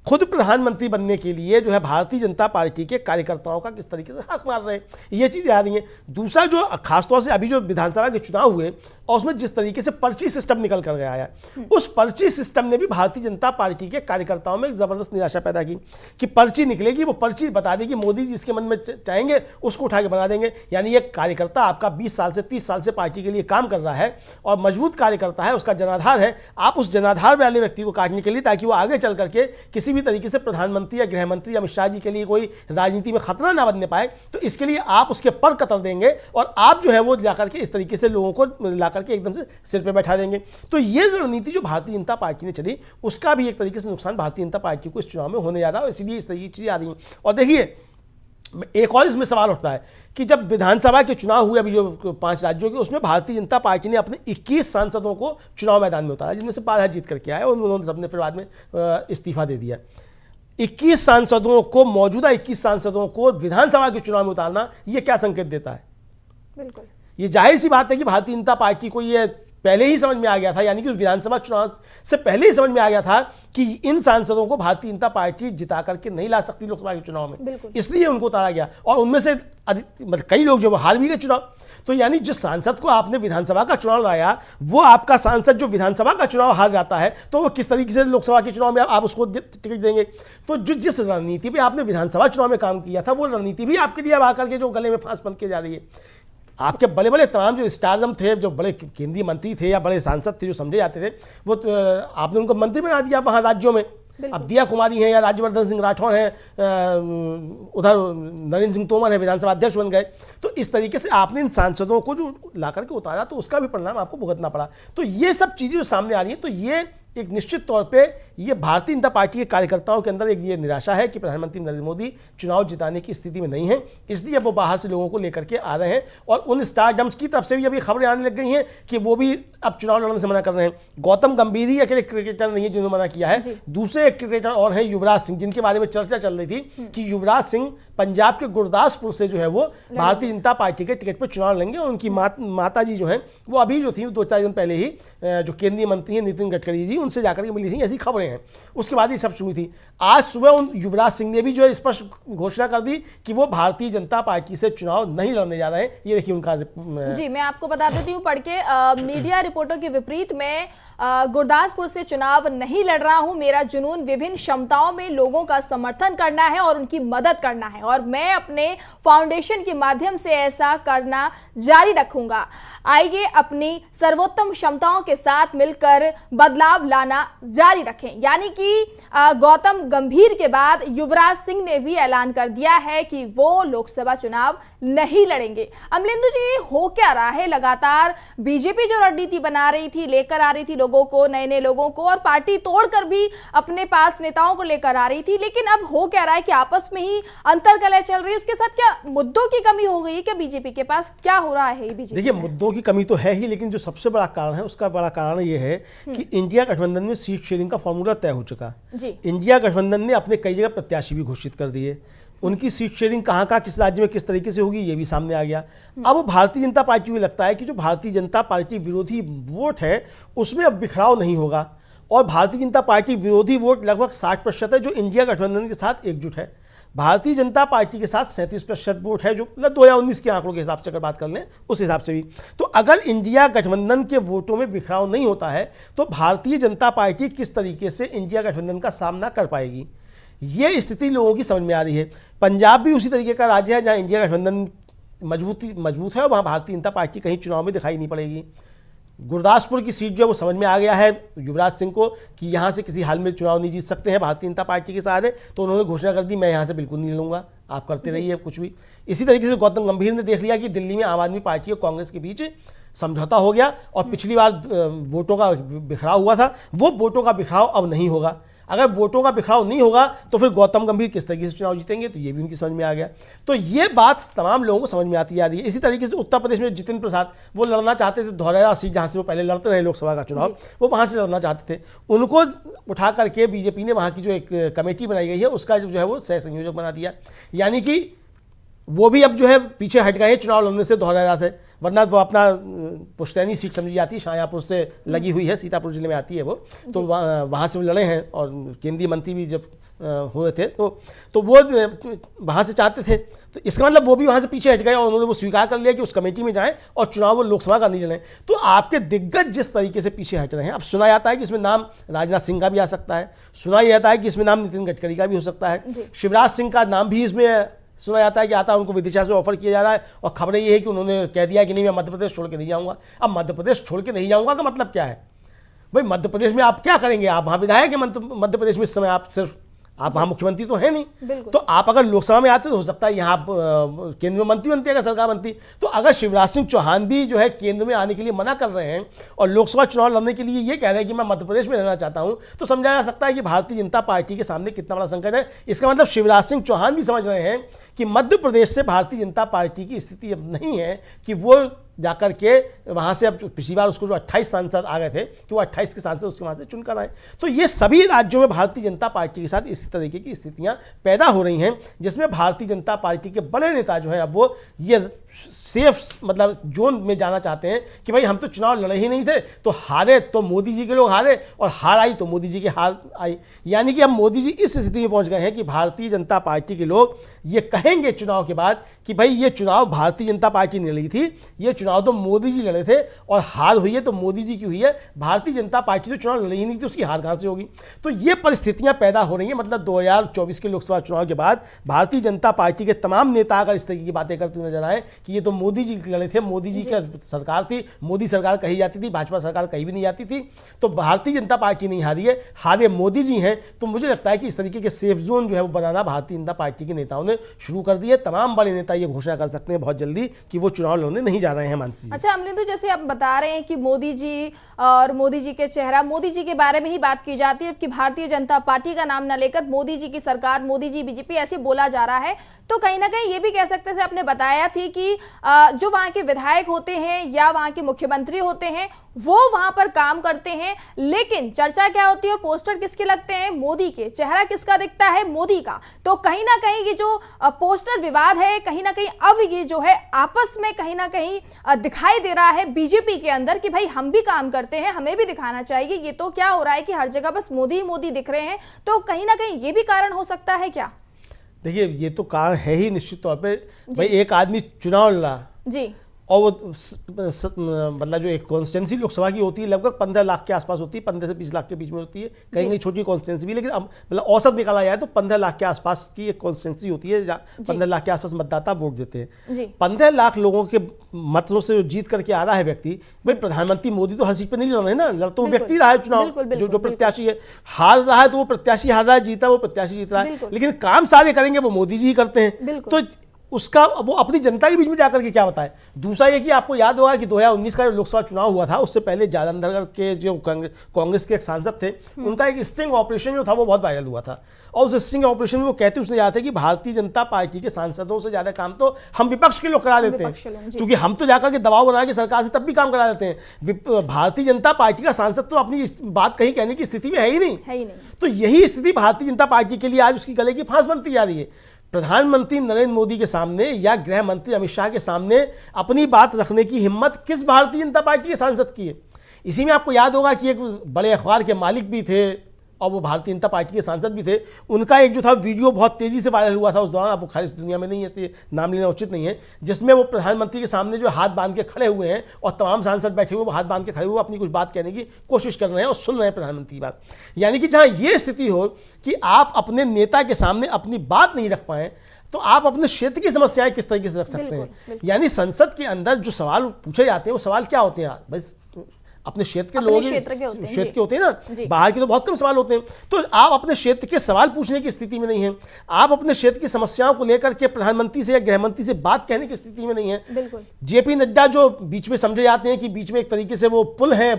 खुद प्रधानमंत्री बनने के लिए जो है भारतीय जनता पार्टी के कार्यकर्ताओं का किस तरीके से हक मार रहे हैं, ये चीज़ें आ रही हैं। दूसरा जो खासतौर से अभी जो विधानसभा के चुनाव हुए और उसमें जिस तरीके से पर्ची सिस्टम निकल कर गया है, उस पर्ची सिस्टम ने भी भारतीय जनता पार्टी के कार्यकर्ताओं में एक जबरदस्त निराशा पैदा की कि पर्ची निकलेगी, वो पर्ची बता देगी मोदी जी जिसके मन में चाहेंगे उसको उठा के बना देंगे। यानी एक कार्यकर्ता आपका 20 साल से 30 साल से पार्टी के लिए काम कर रहा है और मजबूत कार्यकर्ता है, उसका जनाधार है, आप उस जनाधार वाले व्यक्ति को काटने के लिए ताकि वो आगे चल करके किसी भी तरीके से प्रधानमंत्री या गृह मंत्री अमित शाह जी के लिए कोई राजनीति में खतरा ना बनने पाए, तो इसके लिए आप उसके पर कतर देंगे और आप जो है वो जाकर के इस तरीके से लोगों को लाकर के एकदम से सिर पे बैठा देंगे। तो ये रणनीति जो भारतीय जनता पार्टी ने चली, उसका भी एक तरीके से नुकसान भारतीय जनता पार्टी को इस चुनाव में होने जा रहा है, इसलिए इस तरीके की चीजें आ रही हैं। और देखिए, एक और इसमें सवाल उठता है कि जब विधानसभा के चुनाव हुए अभी जो 5 राज्यों के, उसमें भारतीय जनता पार्टी ने अपने 21 सांसदों को चुनाव मैदान में उतारा, जिनमें से 12 जीत करके आए और उन्होंने सबने फिर बाद में इस्तीफा दे दिया। 21 सांसदों को, मौजूदा 21 सांसदों को विधानसभा के चुनाव में उतारना, ये क्या संकेत देता है? बिल्कुल, ये जाहिर सी बात है कि भारतीय जनता पार्टी को ये पहले ही समझ में आ गया था, यानी कि विधानसभा चुनाव से पहले ही समझ में आ गया था कि इन सांसदों को भारतीय जनता पार्टी जिता करके नहीं ला सकती लोकसभा के चुनाव में, इसलिए उनको उतारा गया। और उनमें से कई लोग जो हार भी गए चुनाव। तो यानी जिस सांसद को आपने विधानसभा का चुनाव लाया, वो आपका सांसद जो विधानसभा का चुनाव हार जाता है, तो वो किस तरीके से लोकसभा के चुनाव में आप उसको टिकट देंगे? तो जिस रणनीति पे आपने विधानसभा चुनाव में काम किया था, वो रणनीति भी आपके लिए अब आकर के जो गले में फांस बन के जा रही है। आपके बड़े बड़े तमाम जो स्टारडम थे, जो बड़े केंद्रीय मंत्री थे या बड़े सांसद थे जो समझे जाते थे, वो आपने उनको मंत्री बना दिया वहाँ राज्यों में। अब दिया कुमारी हैं या राज्यवर्धन सिंह राठौर हैं, उधर नरेंद्र सिंह तोमर है, विधानसभा अध्यक्ष बन गए। तो इस तरीके से आपने इन सांसदों को जो ला करके उतारा, तो उसका भी परिणाम आपको भुगतना पड़ा। तो ये सब चीज़ें जो सामने आ रही हैं, तो ये एक निश्चित तौर पे ये भारतीय जनता पार्टी के कार्यकर्ताओं के अंदर एक ये निराशा है कि प्रधानमंत्री नरेंद्र मोदी चुनाव जिताने की स्थिति में नहीं है, इसलिए अब वो बाहर से लोगों को लेकर के आ रहे हैं। और उन स्टारडम्स की तरफ से भी अभी खबरें आने लग गई हैं कि वो भी अब चुनाव लड़ने से मना कर रहे हैं। गौतम गंभीर ही अकेले क्रिकेटर नहीं है जिन्होंने मना किया है, दूसरे एक क्रिकेटर और हैं युवराज सिंह, जिनके बारे में चर्चा चल रही थी कि युवराज सिंह पंजाब के गुरदासपुर से जो है वो भारतीय जनता पार्टी के टिकट पर चुनाव लड़ेंगे। और उनकी माता जी जो है वो अभी जो थी 2-4 दिन पहले ही जो केंद्रीय मंत्री हैं नितिन गडकरी जी, उनसे जाकर के मिली थी, ऐसी खबरें हैं। उसके बाद ये सब शुरू थी। आज सुबह उन युवराज सिंह ने भी जो है स्पष्ट घोषणा कर दी कि वो भारतीय जनता पार्टी से चुनाव नहीं लड़ने जा रहे हैं। ये देखिए उनका जी, मैं आपको बता देती हूँ पढ़ के, मीडिया रिपोर्टों के विपरीत मैं गुरदासपुर से चुनाव नहीं लड़ रहा हूं। मेरा जुनून विभिन्न क्षमताओं में लोगों का समर्थन करना है और उनकी मदद करना है, और मैं अपने फाउंडेशन के माध्यम से ऐसा करना जारी रखूंगा। आइए अपनी सर्वोत्तम क्षमताओं के साथ मिलकर बदलाव लाना जारी रखें। यानी कि गौतम गंभीर के बाद युवराज सिंह ने भी ऐलान कर दिया है कि वो लोकसभा चुनाव नहीं लड़ेंगे। अमलेंदु जी, ये हो क्या रहा है? लगातार बीजेपी जो रणनीति बना रही थी, लेकर आ रही थी लोगों को, नए नए लोगों को, और पार्टी तोड़कर भी अपने पास नेताओं को लेकर आ रही थी, लेकिन अब हो क्या रहा है कि आपस में ही अंतर्कलह चल रही है? उसके साथ क्या मुद्दों की कमी हो गई है क्या बीजेपी के पास? क्या हो रहा है बीजेपी? देखिए, मुद्दों की कमी तो है ही, लेकिन जो सबसे बड़ा कारण है, उसका बड़ा कारण यह है कि इंडिया गठबंधन में सीट शेयरिंग का फॉर्मूला तय हो चुका। जी। इंडिया गठबंधन ने अपने कई जगह प्रत्याशी भी घोषित कर दिए। उनकी सीट शेयरिंग कहाँ किस राज्य में किस तरीके से होगी, ये भी सामने आ गया। अब भारतीय जनता पार्टी को लगता है कि जो भारतीय जनता पार्टी विरोधी वोट है उसमें अब बिखराव नहीं होगा, और भारतीय जनता पार्टी विरोधी वोट लगभग 60% है जो इंडिया गठबंधन के साथ एकजुट है। भारतीय जनता पार्टी के साथ 37% वोट है, जो मतलब 2019 के आंकड़ों के हिसाब से अगर बात कर लें उस हिसाब से भी। तो अगर इंडिया गठबंधन के वोटों में बिखराव नहीं होता है तो भारतीय जनता पार्टी किस तरीके से इंडिया गठबंधन का सामना कर पाएगी, ये स्थिति लोगों की समझ में आ रही है। पंजाब भी उसी तरीके का राज्य है जहाँ इंडिया गठबंधन मजबूत है, और वहाँ भारतीय जनता पार्टी कहीं चुनाव में दिखाई नहीं पड़ेगी। गुरदासपुर की सीट जो है वो समझ में आ गया है युवराज सिंह को कि यहाँ से किसी हाल में चुनाव नहीं जीत सकते हैं भारतीय जनता पार्टी के सहारे, तो उन्होंने घोषणा कर दी मैं यहाँ से बिल्कुल नहीं लूँगा, आप करते रहिए कुछ भी। इसी तरीके से गौतम गंभीर ने देख लिया कि दिल्ली में आम आदमी पार्टी और कांग्रेस के बीच समझौता हो गया, और पिछली बार वोटों का बिखराव हुआ था, वो वोटों का बिखराव अब नहीं होगा। अगर वोटों का बिखराव नहीं होगा तो फिर गौतम गंभीर किस तरीके से चुनाव जीतेंगे, तो ये भी उनकी समझ में आ गया। तो ये बात तमाम लोगों को समझ में आती जा रही है। इसी तरीके से उत्तर प्रदेश में जितिन प्रसाद वो लड़ना चाहते थे, धौरहरा सीट जहाँ से वो पहले लड़ते रहे लोकसभा का चुनाव, वो वहाँ से लड़ना चाहते थे। उनको उठा करके बीजेपी ने वहाँ की जो एक कमेटी बनाई गई है उसका जो है वो सह संयोजक बना दिया, यानी कि वो भी अब जो है पीछे हट गए चुनाव लड़ने से धौरहरा से, वरना वो अपना पुश्तैनी सीट समझी जाती है, शाहजहाँपुर से लगी हुई है, सीतापुर जिले में आती है वो, तो वहाँ से वो लड़े हैं, और केंद्रीय मंत्री भी जब हुए थे तो वो वहाँ से चाहते थे। तो इसका मतलब वो भी वहाँ से पीछे हट गए, और उन्होंने वो स्वीकार कर लिया कि उस कमेटी में जाएं और चुनाव वो लोकसभा का नहीं लड़ें। तो आपके दिग्गज जिस तरीके से पीछे हट रहे हैं, अब सुना जाता है कि इसमें नाम राजनाथ सिंह का भी आ सकता है, सुना जाता है कि इसमें नाम नितिन गडकरी का भी हो सकता है, शिवराज सिंह का नाम भी इसमें सुना जाता है कि आता है, उनको विदिशा से ऑफर किया जा रहा है, और खबरें ये है कि उन्होंने कह दिया कि नहीं मैं मध्य प्रदेश छोड़ के नहीं जाऊंगा। अब मध्य प्रदेश छोड़ के नहीं जाऊंगा का मतलब क्या है भाई? मध्य प्रदेश में आप क्या करेंगे? आप वहां विधायक है मध्य प्रदेश में इस समय, आप सिर्फ आप वहाँ मुख्यमंत्री तो है नहीं। तो आप अगर लोकसभा में आते तो हो सकता है यहाँ केंद्र में मंत्री बनती, अगर सरकार बनती। तो अगर शिवराज सिंह चौहान भी जो है केंद्र में आने के लिए मना कर रहे हैं और लोकसभा चुनाव लड़ने के लिए ये कह रहे हैं कि मैं मध्य प्रदेश में रहना चाहता हूँ, तो समझा जा सकता है कि भारतीय जनता पार्टी के सामने कितना बड़ा संकट है। इसका मतलब शिवराज सिंह चौहान भी समझ रहे हैं कि मध्य प्रदेश से भारतीय जनता पार्टी की स्थिति अब नहीं है कि वो जाकर के वहाँ से, अब पिछली बार उसको जो 28 सांसद आ गए थे कि वो 28 के सांसद उसके वहाँ से चुनकर आए। तो ये सभी राज्यों में भारतीय जनता पार्टी के साथ इस तरीके की स्थितियाँ पैदा हो रही हैं, जिसमें भारतीय जनता पार्टी के बड़े नेता जो हैं अब वो ये सेफ मतलब जोन में जाना चाहते हैं कि भाई हम तो चुनाव लड़े ही नहीं थे, तो हारे तो मोदी जी के लोग हारे, और हार आई तो मोदी जी की हार आई। यानी कि अब मोदी जी इस स्थिति में पहुंच गए हैं कि भारतीय जनता पार्टी के लोग ये कहेंगे चुनाव के बाद कि भाई ये चुनाव भारतीय जनता पार्टी ने लड़ी थी, ये चुनाव तो मोदी जी लड़े थे, और हार हुई है तो मोदी जी की हुई है, भारतीय जनता पार्टी तो चुनाव लड़ी ही नहीं थी, उसकी हार कहाँ से होगी। तो ये परिस्थितियां पैदा हो रही हैं। मतलब 2024 के लोकसभा चुनाव के बाद भारतीय जनता पार्टी के तमाम नेता अगर इस तरीके की बातें करते नजर आए कि ये तो मोदी जी लड़े थे, मोदी जी की सरकार थी, मोदी सरकार कही जाती थी, भाजपा सरकार कहीं भी नहीं जाती थी, तो भारतीय जनता पार्टी नहीं हारी है, हारे मोदी जी हैं। तो मुझे लगता है कि इस तरीके के सेफ जोन जो है वो बनाना भारतीय जनता पार्टी के नेताओं ने शुरू कर दिए। तमाम बड़े नेता ये घोषणा कर सकते हैं बहुत जल्दी कि वो चुनाव लड़ने नहीं जा रहे हैं। मानसी, अच्छा अमलेंदु, जैसे आप बता रहे हैं कि मोदी जी और मोदी जी के चेहरा, मोदी जी के बारे में ही बात की जाती है कि भारतीय जनता पार्टी का नाम न लेकर मोदी जी की सरकार, मोदी जी बीजेपी ऐसे बोला जा रहा है, तो कहीं ना कहीं ये भी कह सकते हैं, आपने बताया थी कि जो वहां के विधायक होते हैं या वहां के मुख्यमंत्री होते हैं वो वहां पर काम करते हैं, लेकिन चर्चा क्या होती है और पोस्टर किसके लगते हैं? मोदी के। चेहरा किसका दिखता है? मोदी का। तो कहीं ना कहीं ये जो पोस्टर विवाद है, कहीं ना कहीं अब ये जो है आपस में कहीं ना कहीं दिखाई दे रहा है बीजेपी के अंदर कि भाई हम भी काम करते हैं, हमें भी दिखाना चाहिए। ये तो क्या हो रहा है कि हर जगह बस मोदी मोदी दिख रहे हैं, तो कहीं ना कहीं ये भी कारण हो सकता है क्या? देखिए, ये तो कारण है ही निश्चित तौर पे। भाई एक आदमी चुनाव लड़ा जी, और वो मतलब जो एक कॉन्स्टिट्यूंसी लोकसभा की होती है लगभग 15 लाख के आसपास होती है, 15 से 20 लाख के बीच में होती है, कहीं कहीं छोटी कॉन्स्टिट्यूंसी भी, लेकिन अब मतलब औसत निकाला जाए तो 15 लाख के आसपास की एक कॉन्स्टिट्यूंसी होती है जहाँ 15 लाख के आसपास मतदाता वोट देते हैं। 15 लाख लोगों के मतों से जीत करके आ रहा है व्यक्ति, भाई प्रधानमंत्री मोदी तो हर सीट पर नहीं लड़ रहे हैं ना, लड़ तो व्यक्ति रहा है चुनाव, जो प्रत्याशी है हार रहा है तो वो प्रत्याशी हार रहा है, जीता वो प्रत्याशी जीत रहा है, लेकिन काम सारे करेंगे वो मोदी जी ही करते हैं। तो उसका वो अपनी जनता के बीच में जाकर के क्या बताए। दूसरा ये कि आपको याद होगा कि 2019 का जो लोकसभा चुनाव हुआ था उससे पहले जालंधर के जो कांग्रेस के एक सांसद थे, उनका एक स्टिंग ऑपरेशन जो था वो बहुत वायरल हुआ था, और उस स्टिंग ऑपरेशन में वो कहते उसने जाते कि भारतीय जनता पार्टी के सांसदों से ज्यादा काम तो हम विपक्ष के लोग करा देते हैं, क्योंकि हम तो जाकर के दबाव बना के सरकार से तब भी काम करा देते हैं, भारतीय जनता पार्टी का सांसद तो अपनी बात कहीं कहने की स्थिति में है ही नहीं। तो यही स्थिति भारतीय जनता पार्टी के लिए आज उसकी गले की फांस बनती जा रही है। प्रधानमंत्री नरेंद्र मोदी के सामने या गृह मंत्री अमित शाह के सामने अपनी बात रखने की हिम्मत किस भारतीय जनता पार्टी के सांसद की है। इसी में आपको याद होगा कि एक बड़े अखबार के मालिक भी थे और वो भारतीय जनता पार्टी के सांसद भी थे, उनका एक जो था वीडियो बहुत तेजी से वायरल हुआ था उस दौरान, आपको खाली दुनिया में नहीं है इसलिए नाम लेना उचित नहीं है, जिसमें वो प्रधानमंत्री के सामने जो हाथ बांध के खड़े हुए हैं और तमाम सांसद बैठे हुए वो हाथ बांध के खड़े हुए अपनी कुछ बात कहने की कोशिश कर रहे हैं और सुन रहे हैं प्रधानमंत्री की बात। यानी कि जहाँ ये स्थिति हो कि आप अपने नेता के सामने अपनी बात नहीं रख पाए तो आप अपने क्षेत्र की समस्याएं किस तरीके से रख सकते हैं। यानी संसद के अंदर जो सवाल पूछे जाते हैं वो सवाल क्या होते हैं, बस अपने क्षेत्र के लोग क्षेत्र के होते हैं ना, बाहर के तो बहुत कम सवाल होते हैं। तो आप अपने क्षेत्र के सवाल पूछने की स्थिति में नहीं है, आप अपने क्षेत्र की समस्याओं को लेकर के प्रधानमंत्री से या गृह मंत्री से बात कहने की स्थिति में नहीं है। जेपी नड्डा जो बीच में समझे जाते हैं कि बीच में एक तरीके से वो पुल है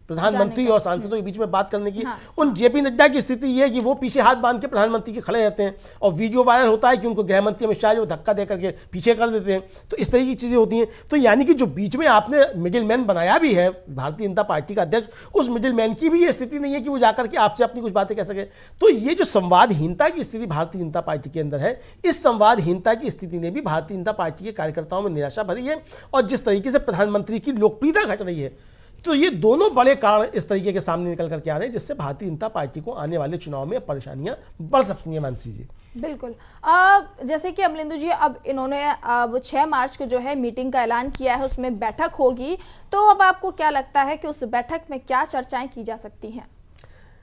प्रधानमंत्री और सांसदों के बीच में बात करने की, उन जेपी नड्डा की स्थिति ये है कि वो पीछे हाथ बांध के प्रधानमंत्री के खड़े रहते हैं और वीडियो वायरल होता है कि उनको गृह मंत्री अमित शाह जो धक्का देकर के पीछे कर देते हैं। तो इस तरह की चीजें होती हैं। तो यानी कि जो बीच में आपने मिडिल मैन बनाया भी है भारतीय जनता पार्टी का अध्यक्ष, उस मिडिल मैन की भी ये स्थिति नहीं है कि वो जाकर के आपसे अपनी कुछ बातें कह सके। तो ये जो संवादहीनता की स्थिति भारतीय जनता पार्टी के अंदर है, इस संवादहीनता की स्थिति ने भी भारतीय जनता पार्टी के कार्यकर्ताओं में निराशा भरी है, और जिस तरीके से प्रधानमंत्री की लोकप्रियता घट रही है, तो ये दोनों बड़े कारण इस तरीके के सामने निकल करके आ रहे हैं, जिससे भारतीय जनता पार्टी को आने वाले चुनाव में परेशानियां बढ़ सकती हैं। मानसी जी बिल्कुल, जैसे कि अमलिंदु जी अब इन्होंने अब 6 मार्च को जो है मीटिंग का ऐलान किया है, उसमें बैठक होगी, तो अब आपको क्या लगता है कि उस बैठक में क्या चर्चाएं की जा सकती हैं?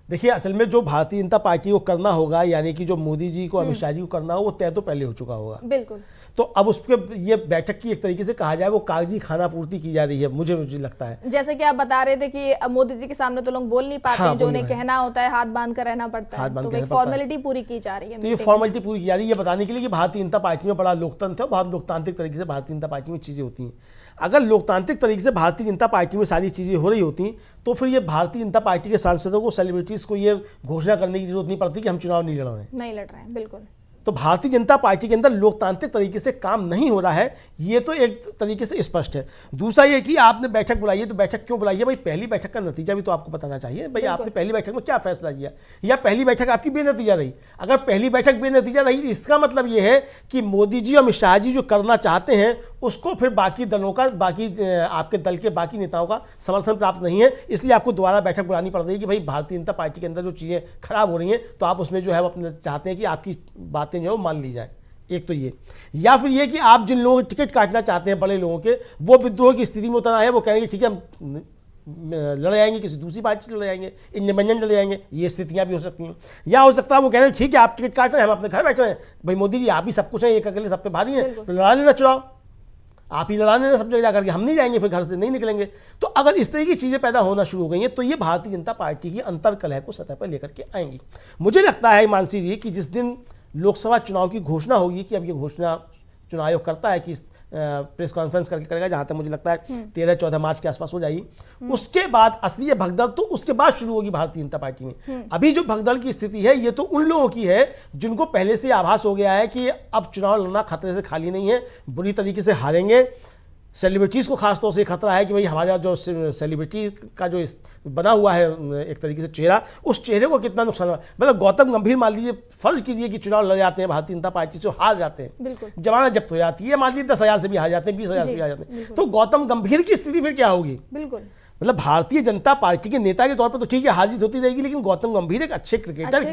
देखिए, असल में जो भारतीय जनता पार्टी को करना होगा, यानी कि जो मोदी जी को अमित शाह जी को करना हो, वो तय तो पहले हो चुका होगा। बिल्कुल। तो अब उसके ये बैठक की एक तरीके से कहा जाए वो कागजी खाना पूर्ति की जा रही है, मुझे लगता है। जैसे कि आप बता रहे थे कि मोदी जी के सामने तो लोग बोल नहीं पाते हैं, जो उन्हें कहना होता है हाथ बांध कर रहना पड़ता है, तो एक फॉर्मेलिटी पूरी की जा रही है। तो ये फॉर्मेलिटी पूरी की जा रही है बताने के लिए कि भारतीय जनता पार्टी में बड़ा लोकतंत्र है, बहुत लोकतांत्रिक तरीके से भारतीय जनता पार्टी में चीजें होती हैं। अगर लोकतांत्रिक तरीके से भारतीय जनता पार्टी में सारी चीजें हो रही होती तो फिर ये भारतीय जनता पार्टी के सांसदों को, सेलिब्रिटीज को ये घोषणा करने की जरूरत नहीं पड़ती कि हम चुनाव नहीं लड़ रहे हैं। बिल्कुल। तो भारतीय जनता पार्टी के अंदर लोकतांत्रिक तरीके से काम नहीं हो रहा है, ये तो एक तरीके से स्पष्ट है। दूसरा ये कि आपने बैठक बुलाई है, तो बैठक क्यों बुलाई है? भाई पहली बैठक का नतीजा भी तो आपको बताना चाहिए। भाई आपने पहली बैठक में क्या फैसला किया, या पहली बैठक आपकी बेनतीजा रही? अगर पहली बैठक बेनतीजा रही, इसका मतलब ये है कि मोदी जी और अमित शाह जी जो करना चाहते हैं उसको फिर बाकी दलों का, बाकी आपके दल के बाकी नेताओं का समर्थन प्राप्त नहीं है, इसलिए आपको दोबारा बैठक बुलानी पड़ रही है कि भाई भारतीय जनता पार्टी के अंदर जो चीज़ें खराब हो रही हैं, तो आप उसमें जो है अपने चाहते हैं कि आपकी बातें जो है मान ली जाए। एक तो ये, या फिर ये कि आप जिन लोगों के टिकट काटना चाहते हैं बड़े लोगों के, वो विद्रोह की स्थिति में उतर आए हैं, वो कहेंगे ठीक है हम लड़ जाएंगे, किसी दूसरी पार्टी से लड़ जाएंगे, इंडिपेंडेंट लड़ जाएंगे। ये स्थितियां भी हो सकती हैं। या हो सकता है वो कह रहे हैं ठीक है आप टिकट काट रहे हैं, हम अपने घर बैठे हैं, भाई मोदी जी आप ही सब कुछ है, एक अकेले सब पे भारी है, तो लड़ा लेना चुनाव, आप ही लड़ाने ना सब जगह जाकर के, हम नहीं जाएंगे, फिर घर से नहीं निकलेंगे। तो अगर इस तरह की चीजें पैदा होना शुरू हो गई हैं, तो ये भारतीय जनता पार्टी की अंतर कलह को सतह पर लेकर के आएंगी। मुझे लगता है मानसी जी कि जिस दिन लोकसभा चुनाव की घोषणा होगी, कि अब ये घोषणा चुनाव आयोग करता है कि प्रेस कॉन्फ्रेंस करके करेगा, जहां तक मुझे लगता है 13-14 मार्च के आसपास हो जाएगी, उसके बाद असली ये भगदड़ तो उसके बाद शुरू होगी भारतीय जनता पार्टी में। अभी जो भगदड़ की स्थिति है ये तो उन लोगों की है जिनको पहले से आभास हो गया है कि अब चुनाव लड़ना खतरे से खाली नहीं है, बुरी तरीके से हारेंगे। सेलिब्रिटीज़ को खासतौर से खतरा है कि भाई हमारा जो सेलिब्रिटी का जो बना हुआ है एक तरीके से चेहरा, उस चेहरे को कितना नुकसान हुआ। मतलब गौतम गंभीर मान लीजिए, फर्ज कीजिए कि चुनाव लड़ जाते हैं भारतीय जनता पार्टी से, हार जाते हैं, जमानत जब्त हो जाती है, मान लीजिए 10,000 से भी हार जाते हैं, 20,000 से भी हार जाते हैं, तो गौतम गंभीर की स्थिति फिर क्या होगी? बिल्कुल। मतलब भारतीय जनता पार्टी के नेता के तौर पर तो ठीक है हार जीत होती रहेगी, लेकिन गौतम गंभीर एक अच्छे क्रिकेटर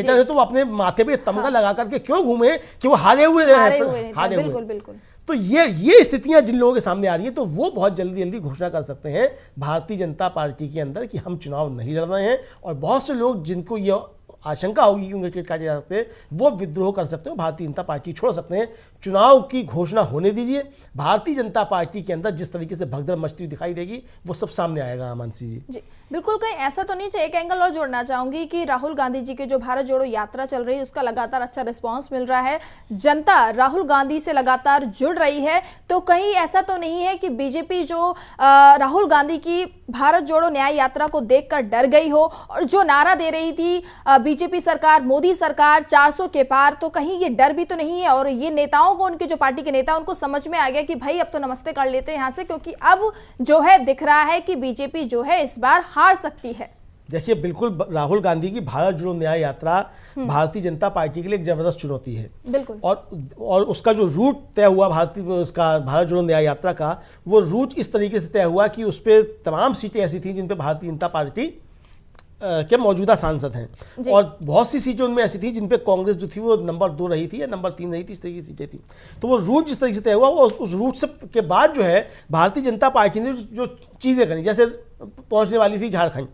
है, तो वो अपने माथे पे तमगा लगा करके क्यों घूमे कि वो हारे हुए। बिल्कुल। तो ये स्थितियां जिन लोगों के सामने आ रही है, तो वो बहुत जल्दी जल्दी घोषणा कर सकते हैं भारतीय जनता पार्टी के अंदर कि हम चुनाव नहीं लड़ रहे हैं। और बहुत से लोग जिनको ये आशंका होगी कि उनके टिकट काटे जा सकते हैं, वो विद्रोह कर सकते हो, भारतीय जनता पार्टी छोड़ सकते हैं। चुनाव की घोषणा होने दीजिए। भारतीय जनता पार्टी के अंदर जिस तरीके से भगदड़ मचती हुई दिखाई देगी वो सब सामने आएगा। मानसी जी बिल्कुल, कहीं ऐसा तो नहीं चाहिए। एक एंगल और जोड़ना चाहूंगी कि राहुल गांधी जी की जो भारत जोड़ो यात्रा चल रही है उसका लगातार अच्छा रिस्पांस मिल रहा है, जनता राहुल गांधी से लगातार जुड़ रही है। तो कहीं ऐसा तो नहीं है कि बीजेपी जो राहुल गांधी की भारत जोड़ो न्याय यात्रा को देखकर डर गई हो और जो नारा दे रही थी बीजेपी सरकार, मोदी सरकार 400 के पार, तो कहीं ये डर भी तो नहीं है? और ये नेताओं को, उनके जो पार्टी के नेता, उनको समझ में आ गया कि भाई अब तो नमस्ते कर लेते हैं यहाँ से, क्योंकि अब जो है दिख रहा है कि बीजेपी जो है इस बार हार सकती है। देखिए, बिल्कुल राहुल गांधी की भारत जोड़ो न्याय यात्रा भारतीय जनता पार्टी के लिए एक जबरदस्त चुनौती है। बिल्कुल। और उसका जो रूट तय हुआ भारत जोड़ो न्याय यात्रा का, वो रूट इस तरीके से तय हुआ कि उस पर तमाम सीटें ऐसी थी जिन पे भारतीय जनता पार्टी के मौजूदा सांसद हैं, और बहुत सी सीटें उनमें ऐसी थी जिन पे कांग्रेस जो थी वो नंबर 2 रही थी या नंबर 3 रही थी, इस तरह की सीटें थी। तो वो रूट जिस तरीके से तय हुआ, वो उस रूट से के बाद जो है भारतीय जनता पार्टी ने जो चीज़ें करी, जैसे पहुंचने वाली थी झारखंड,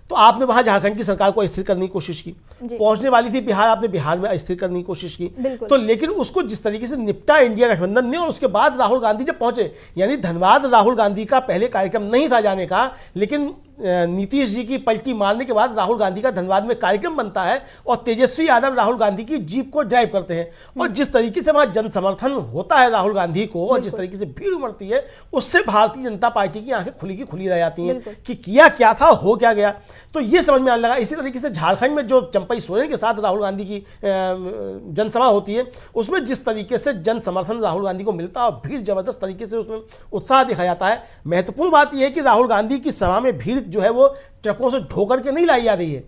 तो आपने वहां झारखंड की सरकार को अस्थिर करने की कोशिश की। पहुंचने वाली थी बिहार, आपने बिहार में अस्थिर करने की कोशिश की। तो लेकिन उसको जिस तरीके से निपटा इंडिया गठबंधन ने, और उसके बाद राहुल गांधी जब पहुंचे, यानी धन्यवाद राहुल गांधी का पहले कार्यक्रम नहीं था जाने का, लेकिन नीतीश जी की पलटी मारने के बाद राहुल गांधी का धनबाद में कार्यक्रम बनता है और तेजस्वी यादव राहुल गांधी की जीप को ड्राइव करते हैं। और जिस तरीके से वहां जन समर्थन होता है राहुल गांधी को, और जिस तरीके से भीड़ उमड़ती है, उससे भारतीय जनता पार्टी की आंखें खुली की खुली रह जाती हैं कि किया क्या था, हो क्या गया। तो ये समझ में आने लगा। इसी तरीके से झारखंड में जो चंपई सोरेन के साथ राहुल गांधी की जनसभा होती है, उसमें जिस तरीके से जन समर्थन राहुल गांधी को मिलता है और भीड़ जबरदस्त तरीके से उसमें उत्साह दिखाया जाता है। महत्वपूर्ण बात यह है कि राहुल गांधी की सभा में भीड़ जो है वो ट्रकों से ढो करके नहीं लाई जा रही है,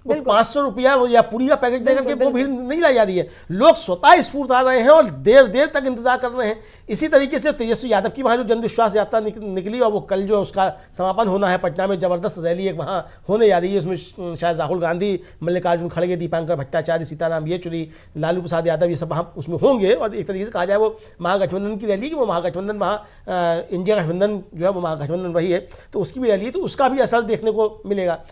वो 500 रुपया या पूरी का पैकेट देकर के वो भीड़ नहीं लाई जा रही है। लोग स्वतः स्फूर्त आ रहे हैं और देर देर तक इंतजार कर रहे हैं। इसी तरीके से तेजस्वी यादव की वहाँ जो जन विश्वास यात्रा निकली, और वो कल जो उसका समापन होना है पटना में, जबरदस्त रैली एक वहाँ होने जा रही है। उसमें शायद राहुल गांधी, मल्लिकार्जुन खड़गे, दीपांकर भट्टाचार्य, सीताराम येचुरी, लालू प्रसाद यादव, ये सब वहाँ उसमें होंगे। और एक तरीके से कहा जाए वो महागठबंधन की रैली, कि वो महागठबंधन वहाँ इंडिया गठबंधन जो है वो महागठबंधन वही है, तो उसकी भी रैली है, तो उसका भी असर देखने को मिलेगा।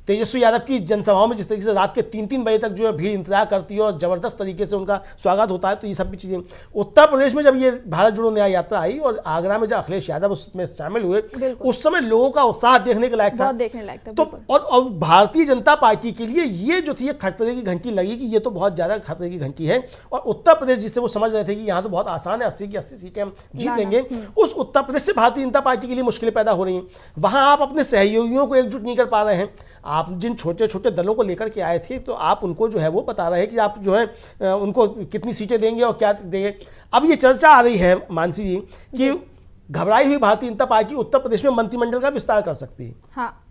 तेजस्वी यादव की जनसभाओं में जिस तरीके से रात के 3-3 बजे तक जो है भीड़ इंतजार करती है और जबरदस्त तरीके से उनका स्वागत होता है, तो ये सब भी चीज़ें। उत्तर प्रदेश में जब ये भारत जोड़ो न्याय यात्रा आई और आगरा में जब अखिलेश यादव उसमें शामिल हुए, उस समय लोगों का उत्साह देखने के लायक था, देखने लायक था। तो और भारतीय जनता पार्टी के लिए ये जो थी, खतरे की घंटी लगी कि ये तो बहुत ज़्यादा खतरे की घंटी है। और उत्तर प्रदेश जिससे वो समझ रहे थे कि यहाँ तो बहुत आसान है, 80 की 80 सीटें हम जीत लेंगे, उस उत्तर प्रदेश से भारतीय जनता पार्टी के लिए मुश्किलें पैदा हो रही हैं। वहाँ आप अपने सहयोगियों को एकजुट नहीं कर पा रहे हैं। आप जिन छोटे छोटे दलों को लेकर के आए थे, तो आप उनको जो है वो बता रहे हैं कि आप जो है उनको कितनी सीटें देंगे और क्या देंगे। अब ये चर्चा आ रही है मानसी जी कि घबराई हुई भारतीय जनता पार्टी उत्तर प्रदेश में मंत्रिमंडल का विस्तार कर सकती है। हाँ।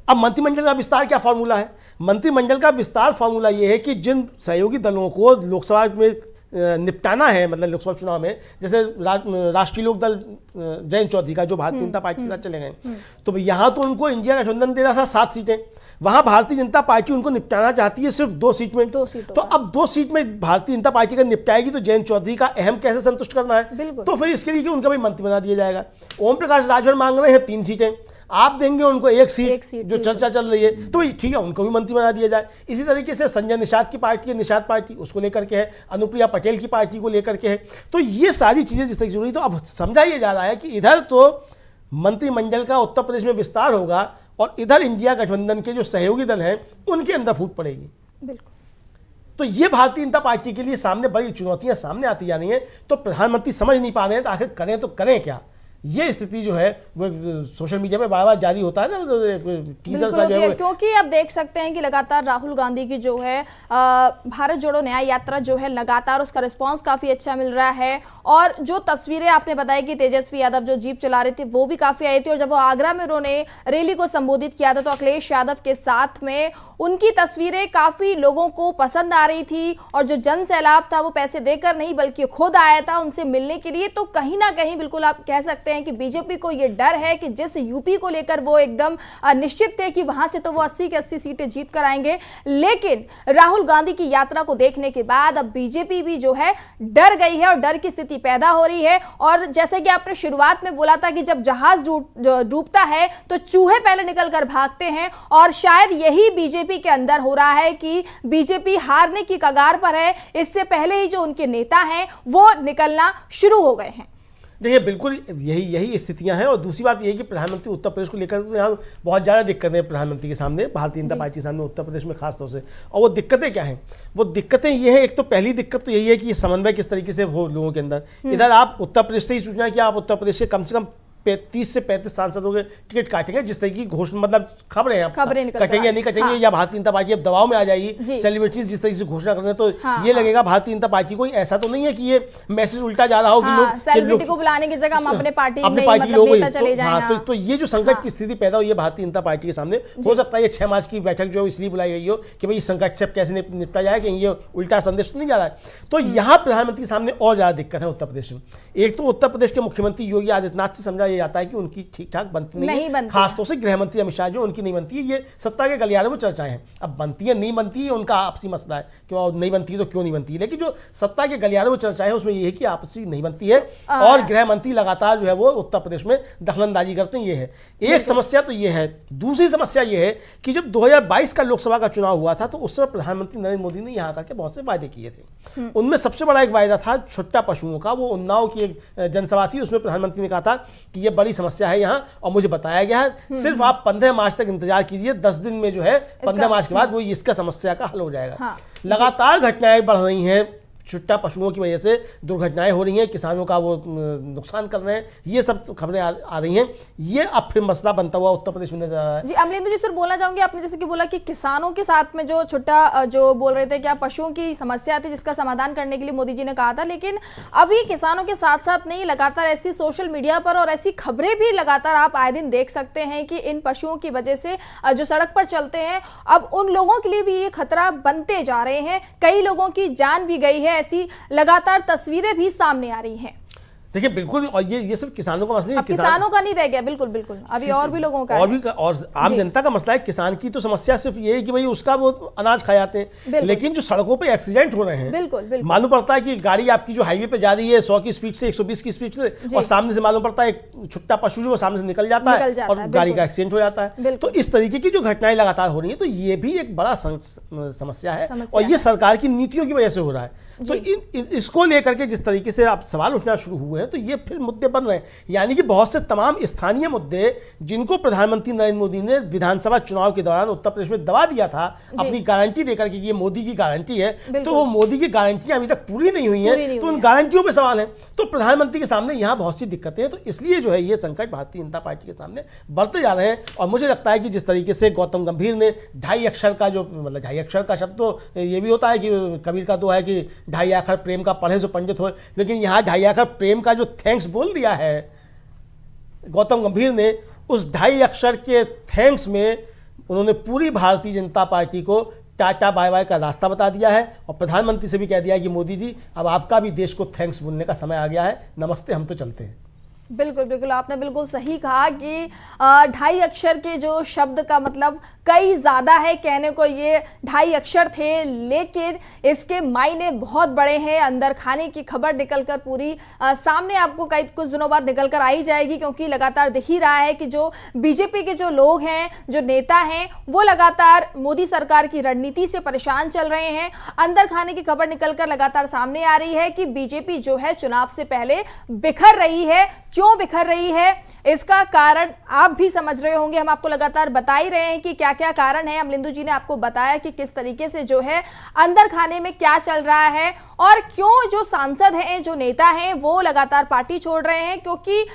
अब मंत्रिमंडल का विस्तार क्या फॉर्मूला है? मंत्रिमंडल का विस्तार फॉर्मूला ये है कि जिन सहयोगी दलों को लोकसभा में निपटाना है, मतलब लोकसभा चुनाव में, जैसे राष्ट्रीय लोकदल जयंत चौधरी का जो भारतीय जनता पार्टी के साथ चले गए, तो यहाँ तो उनको इंडिया गठबंधन दे रहा था 7 सीटें, वहां भारतीय जनता पार्टी उनको निपटाना चाहती है सिर्फ 2 सीट में। 2 सीट। तो अब 2 सीट में भारतीय जनता पार्टी का निपटाएगी तो जयंत चौधरी का अहम कैसे संतुष्ट करना है? तो फिर इसके लिए उनका भी मंत्री बना दिया जाएगा। ओम प्रकाश राजभर मांग रहे हैं 3 सीटें, आप देंगे उनको 1 सीट जो चर्चा चल रही है, तो ठीक है, उनको भी मंत्री बना दिया जाए। इसी तरीके से संजय निषाद की पार्टी है, निषाद पार्टी, उसको लेकर के है, अनुप्रिया पटेल की पार्टी को लेकर के है। तो ये सारी चीजें जिस तरीके जरूरी, तो अब समझा ये जा रहा है कि इधर तो मंत्रिमंडल का उत्तर प्रदेश में विस्तार होगा और इधर इंडिया गठबंधन के जो सहयोगी दल हैं उनके अंदर फूट पड़ेगी। बिल्कुल। तो ये भारतीय जनता पार्टी के लिए सामने बड़ी चुनौतियां सामने आती जा रही हैं। तो प्रधानमंत्री समझ नहीं पा रहे हैं तो आखिर करें तो करें क्या? ये स्थिति जो है वो सोशल मीडिया पे बार बार जारी होता है ना, टीजर सा जो है, क्योंकि आप देख सकते हैं कि लगातार राहुल गांधी की जो है भारत जोड़ो न्याय यात्रा जो है, लगातार उसका रिस्पांस काफी अच्छा मिल रहा है। और जो तस्वीरें आपने बताई कि तेजस्वी यादव जो जीप चला रहे थे वो भी काफी आई थी, और जब वो आगरा में उन्होंने रैली को संबोधित किया था तो अखिलेश यादव के साथ में उनकी तस्वीरें काफी लोगों को पसंद आ रही थी। और जो जन सैलाब था वो पैसे देकर नहीं बल्कि खुद आया था उनसे मिलने के लिए। तो कहीं ना कहीं बिल्कुल आप कह सकते सकते हैं कि बीजेपी को ये डर है कि जिस यूपी को लेकर वो एकदम निश्चित थे कि वहां से तो वो 80 के 80 सीटें जीत कर आएंगे, लेकिन राहुल गांधी की यात्रा को देखने के बाद अब बीजेपी भी जो है डर गई है और डर की स्थिति पैदा हो रही है। और जैसे कि आपने शुरुआत में बोला था कि जब जहाज डूबता है तो चूहे पहले निकल कर भागते हैं, और शायद यही बीजेपी के अंदर हो रहा है कि बीजेपी हारने की कगार पर है। इससे पहले ही जो उनके नेता हैं वो निकलना शुरू हो गए हैं। देखिए बिल्कुल यही स्थितियां हैं। और दूसरी बात यह है कि प्रधानमंत्री उत्तर प्रदेश को लेकर तो यहाँ बहुत ज़्यादा दिक्कतें हैं प्रधानमंत्री के सामने, भारतीय जनता पार्टी के सामने, उत्तर प्रदेश में खास तौर से। और वो दिक्कतें क्या हैं? वो दिक्कतें ये है, एक तो पहली दिक्कत तो यही है कि ये समन्वय किस तरीके से हो लोगों के अंदर। इधर आप उत्तर प्रदेश से ही सूचना है कि आप उत्तर प्रदेश के कम से कम 30 से 35 सांसदों के टिकट काटेंगे, जिस तरह की घोषणा, मतलब खबरें कटेंगे या नहीं कटेंगे, हाँ। या भारतीय जनता पार्टी अब दबाव में आ जाएगी, सेलिब्रिटीज जिस तरह से घोषणा कर रहे हैं, तो हाँ, ये लगेगा भारतीय जनता पार्टी को ऐसा तो नहीं है कि ये मैसेज उल्टा जा रहा हो कि सेलिब्रिटी को बुलाने की जगह हम अपने पार्टी में लोग चले जाएं। तो ये जो संकट की स्थिति पैदा हुई है भारतीय जनता पार्टी के सामने, हो सकता है ये 6 मार्च की बैठक जो इसलिए बुलाई गई हो कि भाई इस संकट से कैसे निपटा जाए, कि ये उल्टा संदेश तो नहीं जा रहा है। तो यहाँ प्रधानमंत्री के सामने और ज्यादा दिक्कत है उत्तर प्रदेश में। एक तो उत्तर प्रदेश के मुख्यमंत्री योगी आदित्यनाथ से समझा जाता है कि उनकी ठीक ठाक बनती नहीं है, खासतौर से गृह मंत्री अमित शाह जो उनकी नहीं बनती है। ये सत्ता के गलियारे में चर्चाएं हैं। अब बनती है नहीं बनती है उनका आपसी मसला है, क्यों नहीं बनती है तो क्यों नहीं बनती है, लेकिन जो सत्ता के गलियारे में चर्चाएं हैं उसमें ये है कि आपसी नहीं बनती है और गृह मंत्री लगातार जो है वो उत्तर प्रदेश में दखलंदाजी करते हैं। ये है एक समस्या, तो ये है। दूसरी समस्या ये है कि जब 2022 का लोकसभा का चुनाव हुआ था तो उस समय प्रधानमंत्री नरेंद्र मोदी ने यहाँ आकर बहुत से वायदे किए थे। उनमें सबसे बड़ा एक वायदा था छुट्टा पशुओं का। वो उन्नाव की एक जनसभा थी, उसमें प्रधानमंत्री ने कहा था कि ये बड़ी समस्या है यहाँ और मुझे बताया गया है सिर्फ आप 15 मार्च तक इंतजार कीजिए, 10 दिन में जो है 15 मार्च के बाद वो इसका समस्या का हल हो जाएगा। हाँ। लगातार घटनाएं बढ़ रही हैं, छुट्टा पशुओं की वजह से दुर्घटनाएं हो रही हैं, किसानों का वो नुकसान कर रहे हैं, ये सब खबरें आ रही हैं। ये अब फिर मसला बनता हुआ उत्तर प्रदेश में नजर आ रहा है। जी अमलेंदु जी, सर बोलना चाहूंगी, आपने जैसे कि बोला कि किसानों के साथ में जो छुट्टा जो बोल रहे थे कि आप पशुओं की समस्या थी जिसका समाधान करने के लिए मोदी जी ने कहा था, लेकिन अभी किसानों के साथ साथ नहीं, लगातार ऐसी सोशल मीडिया पर और ऐसी खबरें भी लगातार आप आए दिन देख सकते हैं कि इन पशुओं की वजह से जो सड़क पर चलते हैं अब उन लोगों के लिए भी ये खतरा बनते जा रहे हैं। कई लोगों की जान भी गई है, ऐसी लगातार तस्वीरें भी सामने आ रही हैं। देखिए बिल्कुल, और ये सिर्फ किसानों का मसला नहीं है, किसानों का नहीं रह गया, बिल्कुल बिल्कुल अभी और भी लोगों का और आम जनता का मसला है। किसान की तो समस्या सिर्फ ये है कि भाई उसका वो अनाज खा जाते हैं, लेकिन जो सड़कों पे एक्सीडेंट हो रहे हैं, बिल्कुल मालूम पड़ता है कि गाड़ी आपकी जो हाईवे पे जा रही है 100 की स्पीड से 120 की स्पीड से, और सामने से मालूम पड़ता है एक छुट्टा पशु जो सामने से निकल जाता है और गाड़ी का एक्सीडेंट हो जाता है। तो इस तरीके की जो घटनाएं लगातार हो रही है, तो ये भी एक बड़ा समस्या है और ये सरकार की नीतियों की वजह से हो रहा है। तो इसको लेकर के जिस तरीके से आप सवाल उठना शुरू हुए हैं, तो ये फिर मुद्दे बन रहे हैं। यानी कि बहुत से तमाम स्थानीय मुद्दे जिनको प्रधानमंत्री नरेंद्र मोदी ने विधानसभा चुनाव के दौरान उत्तर प्रदेश में दबा दिया था अपनी गारंटी देकर के, ये मोदी की गारंटी है, तो वो मोदी की गारंटियां अभी तक पूरी नहीं हुई हैं, तो उन गारंटियों पे सवाल है। तो प्रधानमंत्री के सामने यहाँ बहुत सी दिक्कतें हैं, तो इसलिए जो है ये संकट भारतीय जनता पार्टी के सामने बढ़ते जा रहे हैं। और मुझे लगता है कि जिस तरीके से गौतम गंभीर ने 2.5 अक्षर का जो, मतलब 2.5 अक्षर का शब्द तो ये भी होता है कि कबीर का तो है कि 2.5 अक्षर प्रेम का पढ़े जो पंडित हो, लेकिन यहां 2.5 अक्षर प्रेम का जो थैंक्स बोल दिया है गौतम गंभीर ने, उस 2.5 अक्षर के थैंक्स में उन्होंने पूरी भारतीय जनता पार्टी को टाटा बाय बाय का रास्ता बता दिया है और प्रधानमंत्री से भी कह दिया है कि मोदी जी अब आपका भी देश को थैंक्स बोलने का समय आ गया है, नमस्ते हम तो चलते हैं। बिल्कुल बिल्कुल आपने बिल्कुल सही कहा कि 2.5 अक्षर के जो शब्द का मतलब कई ज़्यादा है, कहने को ये 2.5 अक्षर थे, लेकिन इसके मायने बहुत बड़े हैं। अंदर खाने की खबर निकलकर पूरी सामने आपको कुछ दिनों बाद निकल कर आई जाएगी, क्योंकि लगातार दिख ही रहा है कि जो बीजेपी के जो लोग हैं, जो नेता हैं, वो लगातार मोदी सरकार की रणनीति से परेशान चल रहे हैं। अंदर खाने की खबर निकलकर लगातार सामने आ रही है कि बीजेपी जो है चुनाव से पहले बिखर रही है। क्यों बिखर रही है इसका कारण आप भी समझ रहे होंगे, हम आपको लगातार बता ही रहे हैं कि क्या क्या कारण है। अमलेंदु जी ने आपको बताया कि किस तरीके से जो है अंदर खाने में क्या चल रहा है और क्यों जो सांसद हैं, जो नेता हैं, वो लगातार पार्टी छोड़ रहे हैं, क्योंकि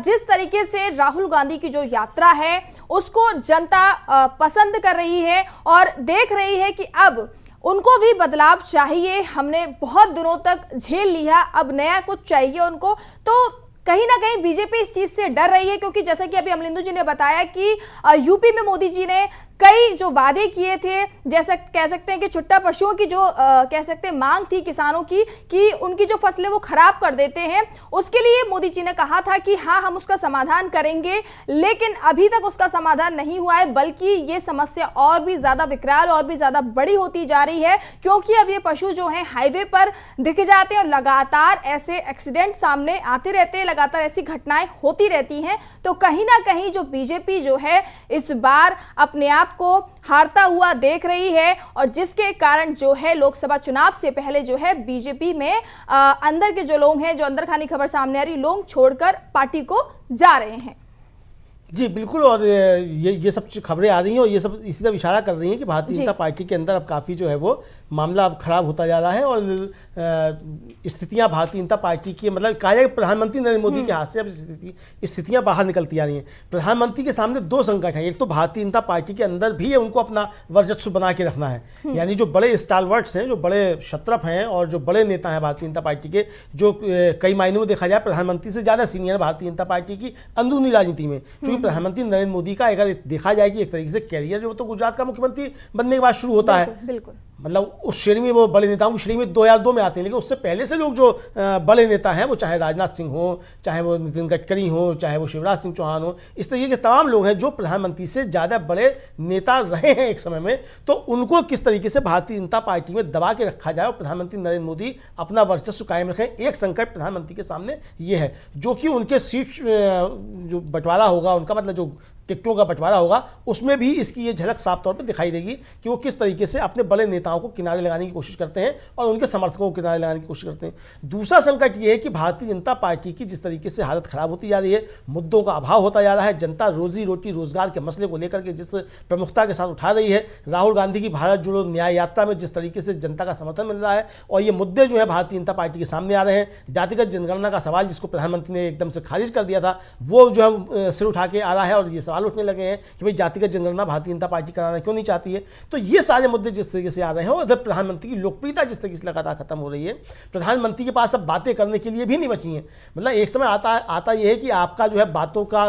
जिस तरीके से राहुल गांधी की जो यात्रा है उसको जनता पसंद कर रही है और देख रही है कि अब उनको भी बदलाव चाहिए। हमने बहुत दिनों तक झेल लिया, अब नया कुछ चाहिए उनको। तो कहीं ना कहीं बीजेपी इस चीज से डर रही है, क्योंकि जैसा कि अभी अमलिंदु जी ने बताया कि यूपी में मोदी जी ने कई जो वादे किए थे, जैसे कह सकते हैं कि छुट्टा पशुओं की जो कह सकते हैं मांग थी किसानों की कि उनकी जो फसलें वो खराब कर देते हैं, उसके लिए मोदी जी ने कहा था कि हाँ हम उसका समाधान करेंगे, लेकिन अभी तक उसका समाधान नहीं हुआ है, बल्कि ये समस्या और भी ज्यादा विकराल और भी ज्यादा बड़ी होती जा रही है, क्योंकि अब ये पशु जो हैं हाईवे पर दिख जाते हैं और लगातार ऐसे एक्सीडेंट सामने आते रहते हैं, लगातार ऐसी घटनाएं होती रहती हैं। तो कहीं ना कहीं जो बीजेपी जो है इस बार अपने आप को हारता हुआ देख रही है, और जिसके कारण जो है लोकसभा चुनाव से पहले जो है बीजेपी में अंदर के जो लोग हैं, जो अंदर खानी खबर सामने आ रही, लोग छोड़कर पार्टी को जा रहे हैं। जी बिल्कुल, और ये सब खबरें आ रही हैं और ये सब इसी तरह इशारा कर रही हैं कि भारतीय जनता पार्टी के अंदर अब काफ़ी जो है वो मामला अब खराब होता जा रहा है, और स्थितियां भारतीय जनता पार्टी की, मतलब कहा जाए प्रधानमंत्री नरेंद्र मोदी के हाथ से अब स्थितियां बाहर निकलती आ रही हैं। प्रधानमंत्री के सामने दो संकट हैं, एक तो भारतीय जनता पार्टी के अंदर भी है, उनको अपना वर्चस्व बना के रखना है, यानी जो बड़े स्टालवर्ट्स हैं, जो बड़े शत्रप हैं और जो बड़े नेता हैं भारतीय जनता पार्टी के, जो कई मायनों में देखा जाए प्रधानमंत्री से ज़्यादा सीनियर भारतीय जनता पार्टी की अंदरूनी राजनीति में, क्योंकि प्रधानमंत्री नरेंद्र मोदी का अगर देखा जाए कि एक तरीके से कैरियर जो तो गुजरात का मुख्यमंत्री बनने के बाद शुरू होता है, बिल्कुल मतलब उस श्रेणी में वो बड़े नेताओं की श्रेणी में 2002 में आते हैं, लेकिन उससे पहले से लोग जो बड़े नेता हैं, वो चाहे राजनाथ सिंह हो, चाहे वो नितिन गडकरी हो, चाहे वो शिवराज सिंह चौहान हो, इस तरीके के तमाम लोग हैं जो प्रधानमंत्री से ज़्यादा बड़े नेता रहे हैं एक समय में, तो उनको किस तरीके से भारतीय जनता पार्टी में दबा के रखा जाए और प्रधानमंत्री नरेंद्र मोदी अपना वर्चस्व कायम रखें। एक संकट प्रधानमंत्री के सामने ये है, जो कि उनके सीट जो बंटवारा होगा, उनका मतलब जो टिकटों का बंटवारा होगा, उसमें भी इसकी ये झलक साफ तौर पर दिखाई देगी कि वो किस तरीके से अपने बड़े नेताओं को किनारे लगाने की कोशिश करते हैं और उनके समर्थकों को किनारे लगाने की कोशिश करते हैं। दूसरा संकट ये है कि भारतीय जनता पार्टी की जिस तरीके से हालत खराब होती जा रही है, मुद्दों का अभाव होता जा रहा है, जनता रोजी रोटी रोजगार के मसले को लेकर के जिस प्रमुखता के साथ उठा रही है, राहुल गांधी की भारत जोड़ो न्याय यात्रा में जिस तरीके से जनता का समर्थन मिल रहा है, और ये मुद्दे जो है भारतीय जनता पार्टी के सामने आ रहे हैं, जातिगत जनगणना का सवाल जिसको प्रधानमंत्री ने एकदम से खारिज कर दिया था, वो जो है सिर उठा के आ रहा है, और ये सवाल उठने लगे हैं कि भाई जातिगत जनगणना भारतीय जनता पार्टी कराना क्यों नहीं चाहती है। तो ये सारे मुद्दे जिस तरीके से आ रहे हैं, और इधर प्रधानमंत्री की लोकप्रियता जिस तरीके से लगातार खत्म हो रही है, प्रधानमंत्री के पास अब बातें करने के लिए भी नहीं बची हैं। मतलब एक समय आता ये है कि आपका जो है बातों का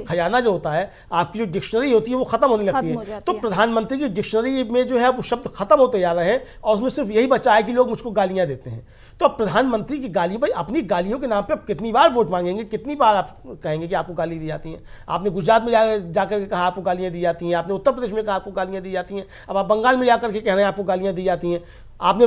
खजाना जो होता है, आपकी जो डिक्शनरी होती है वो खत्म होने लगती है। तो प्रधानमंत्री की डिक्शनरी में जो है वो शब्द खत्म होते जा रहे हैं, और उसमें सिर्फ यही बचा है कि लोग मुझको गालियां देते हैं। तो अब प्रधानमंत्री की गाली, भाई अपनी गालियों के नाम पे आप कितनी बार वोट मांगेंगे, कितनी बार आप कहेंगे कि आपको गाली दी जाती है। आपने गुजरात में जाकर के कहा आपको गालियां दी जाती हैं, आपने उत्तर प्रदेश में कहा आपको गालियां दी जाती हैं, अब आप बंगाल में जाकर के कह रहे हैं आपको गालियां दी जाती हैं, आपने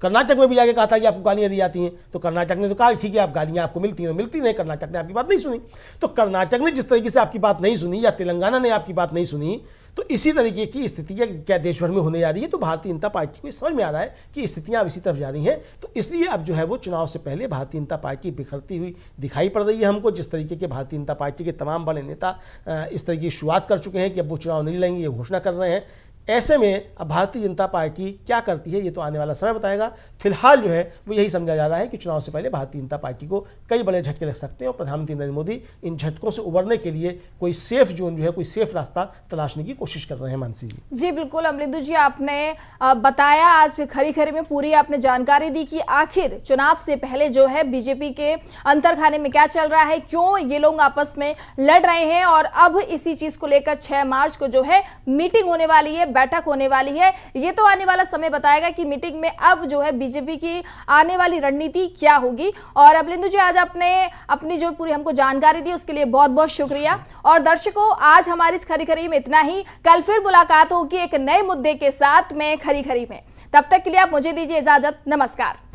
कर्नाटक में भी जाके कहा था कि आपको गालियां दी जाती हैं। तो कर्नाटक ने तो कहा ठीक है, आप गालियां आपको मिलती हैं, मिलती नहीं, कर्नाटक ने आपकी बात नहीं सुनी। तो कर्नाटक ने जिस तरीके से आपकी बात नहीं सुनी, या तेलंगाना ने आपकी बात नहीं सुनी, तो इसी तरीके की स्थितियां क्या देश भर में होने जा रही है। तो भारतीय जनता पार्टी को समझ में आ रहा है कि स्थितियां अब इसी तरफ जा रही हैं, तो इसलिए अब जो है वो चुनाव से पहले भारतीय जनता पार्टी बिखरती हुई दिखाई पड़ रही है हमको। जिस तरीके के भारतीय जनता पार्टी के तमाम बड़े नेता इस तरह की शुरुआत कर चुके हैं कि अब वो चुनाव नहीं लड़ेंगे, ये घोषणा कर रहे हैं। ऐसे में अब भारतीय जनता पार्टी क्या करती है ये तो आने वाला समय बताएगा। फिलहाल जो है वो यही समझा जा रहा है कि चुनाव से पहले भारतीय जनता पार्टी को कई बड़े झटके लग सकते हैं, और प्रधानमंत्री नरेंद्र मोदी इन झटकों से उबरने के लिए कोई सेफ जोन जो है, कोई सेफ रास्ता तलाशने की कोशिश कर रहे हैं। मानसी जी बिल्कुल, अमलिंदु जी आपने बताया, आज खरी खरी में पूरी आपने जानकारी दी कि आखिर चुनाव से पहले जो है बीजेपी के अंतरखाने में क्या चल रहा है, क्यों ये लोग आपस में लड़ रहे हैं, और अब इसी चीज को लेकर 6 मार्च को जो है मीटिंग होने वाली है, बैठक होने वाली है। ये तो आने वाला समय बताएगा कि मीटिंग में अब जो है बीजेपी की आने वाली रणनीति क्या होगी। और अमलिंदु जी आज आपने अपनी जो पूरी हमको जानकारी दी उसके लिए बहुत बहुत शुक्रिया। और दर्शकों, आज हमारी इस खरी खरी में इतना ही। कल फिर मुलाकात होगी एक नए मुद्दे के साथ में खरी खरी में। तब तक के लिए आप मुझे दीजिए इजाजत। नमस्कार।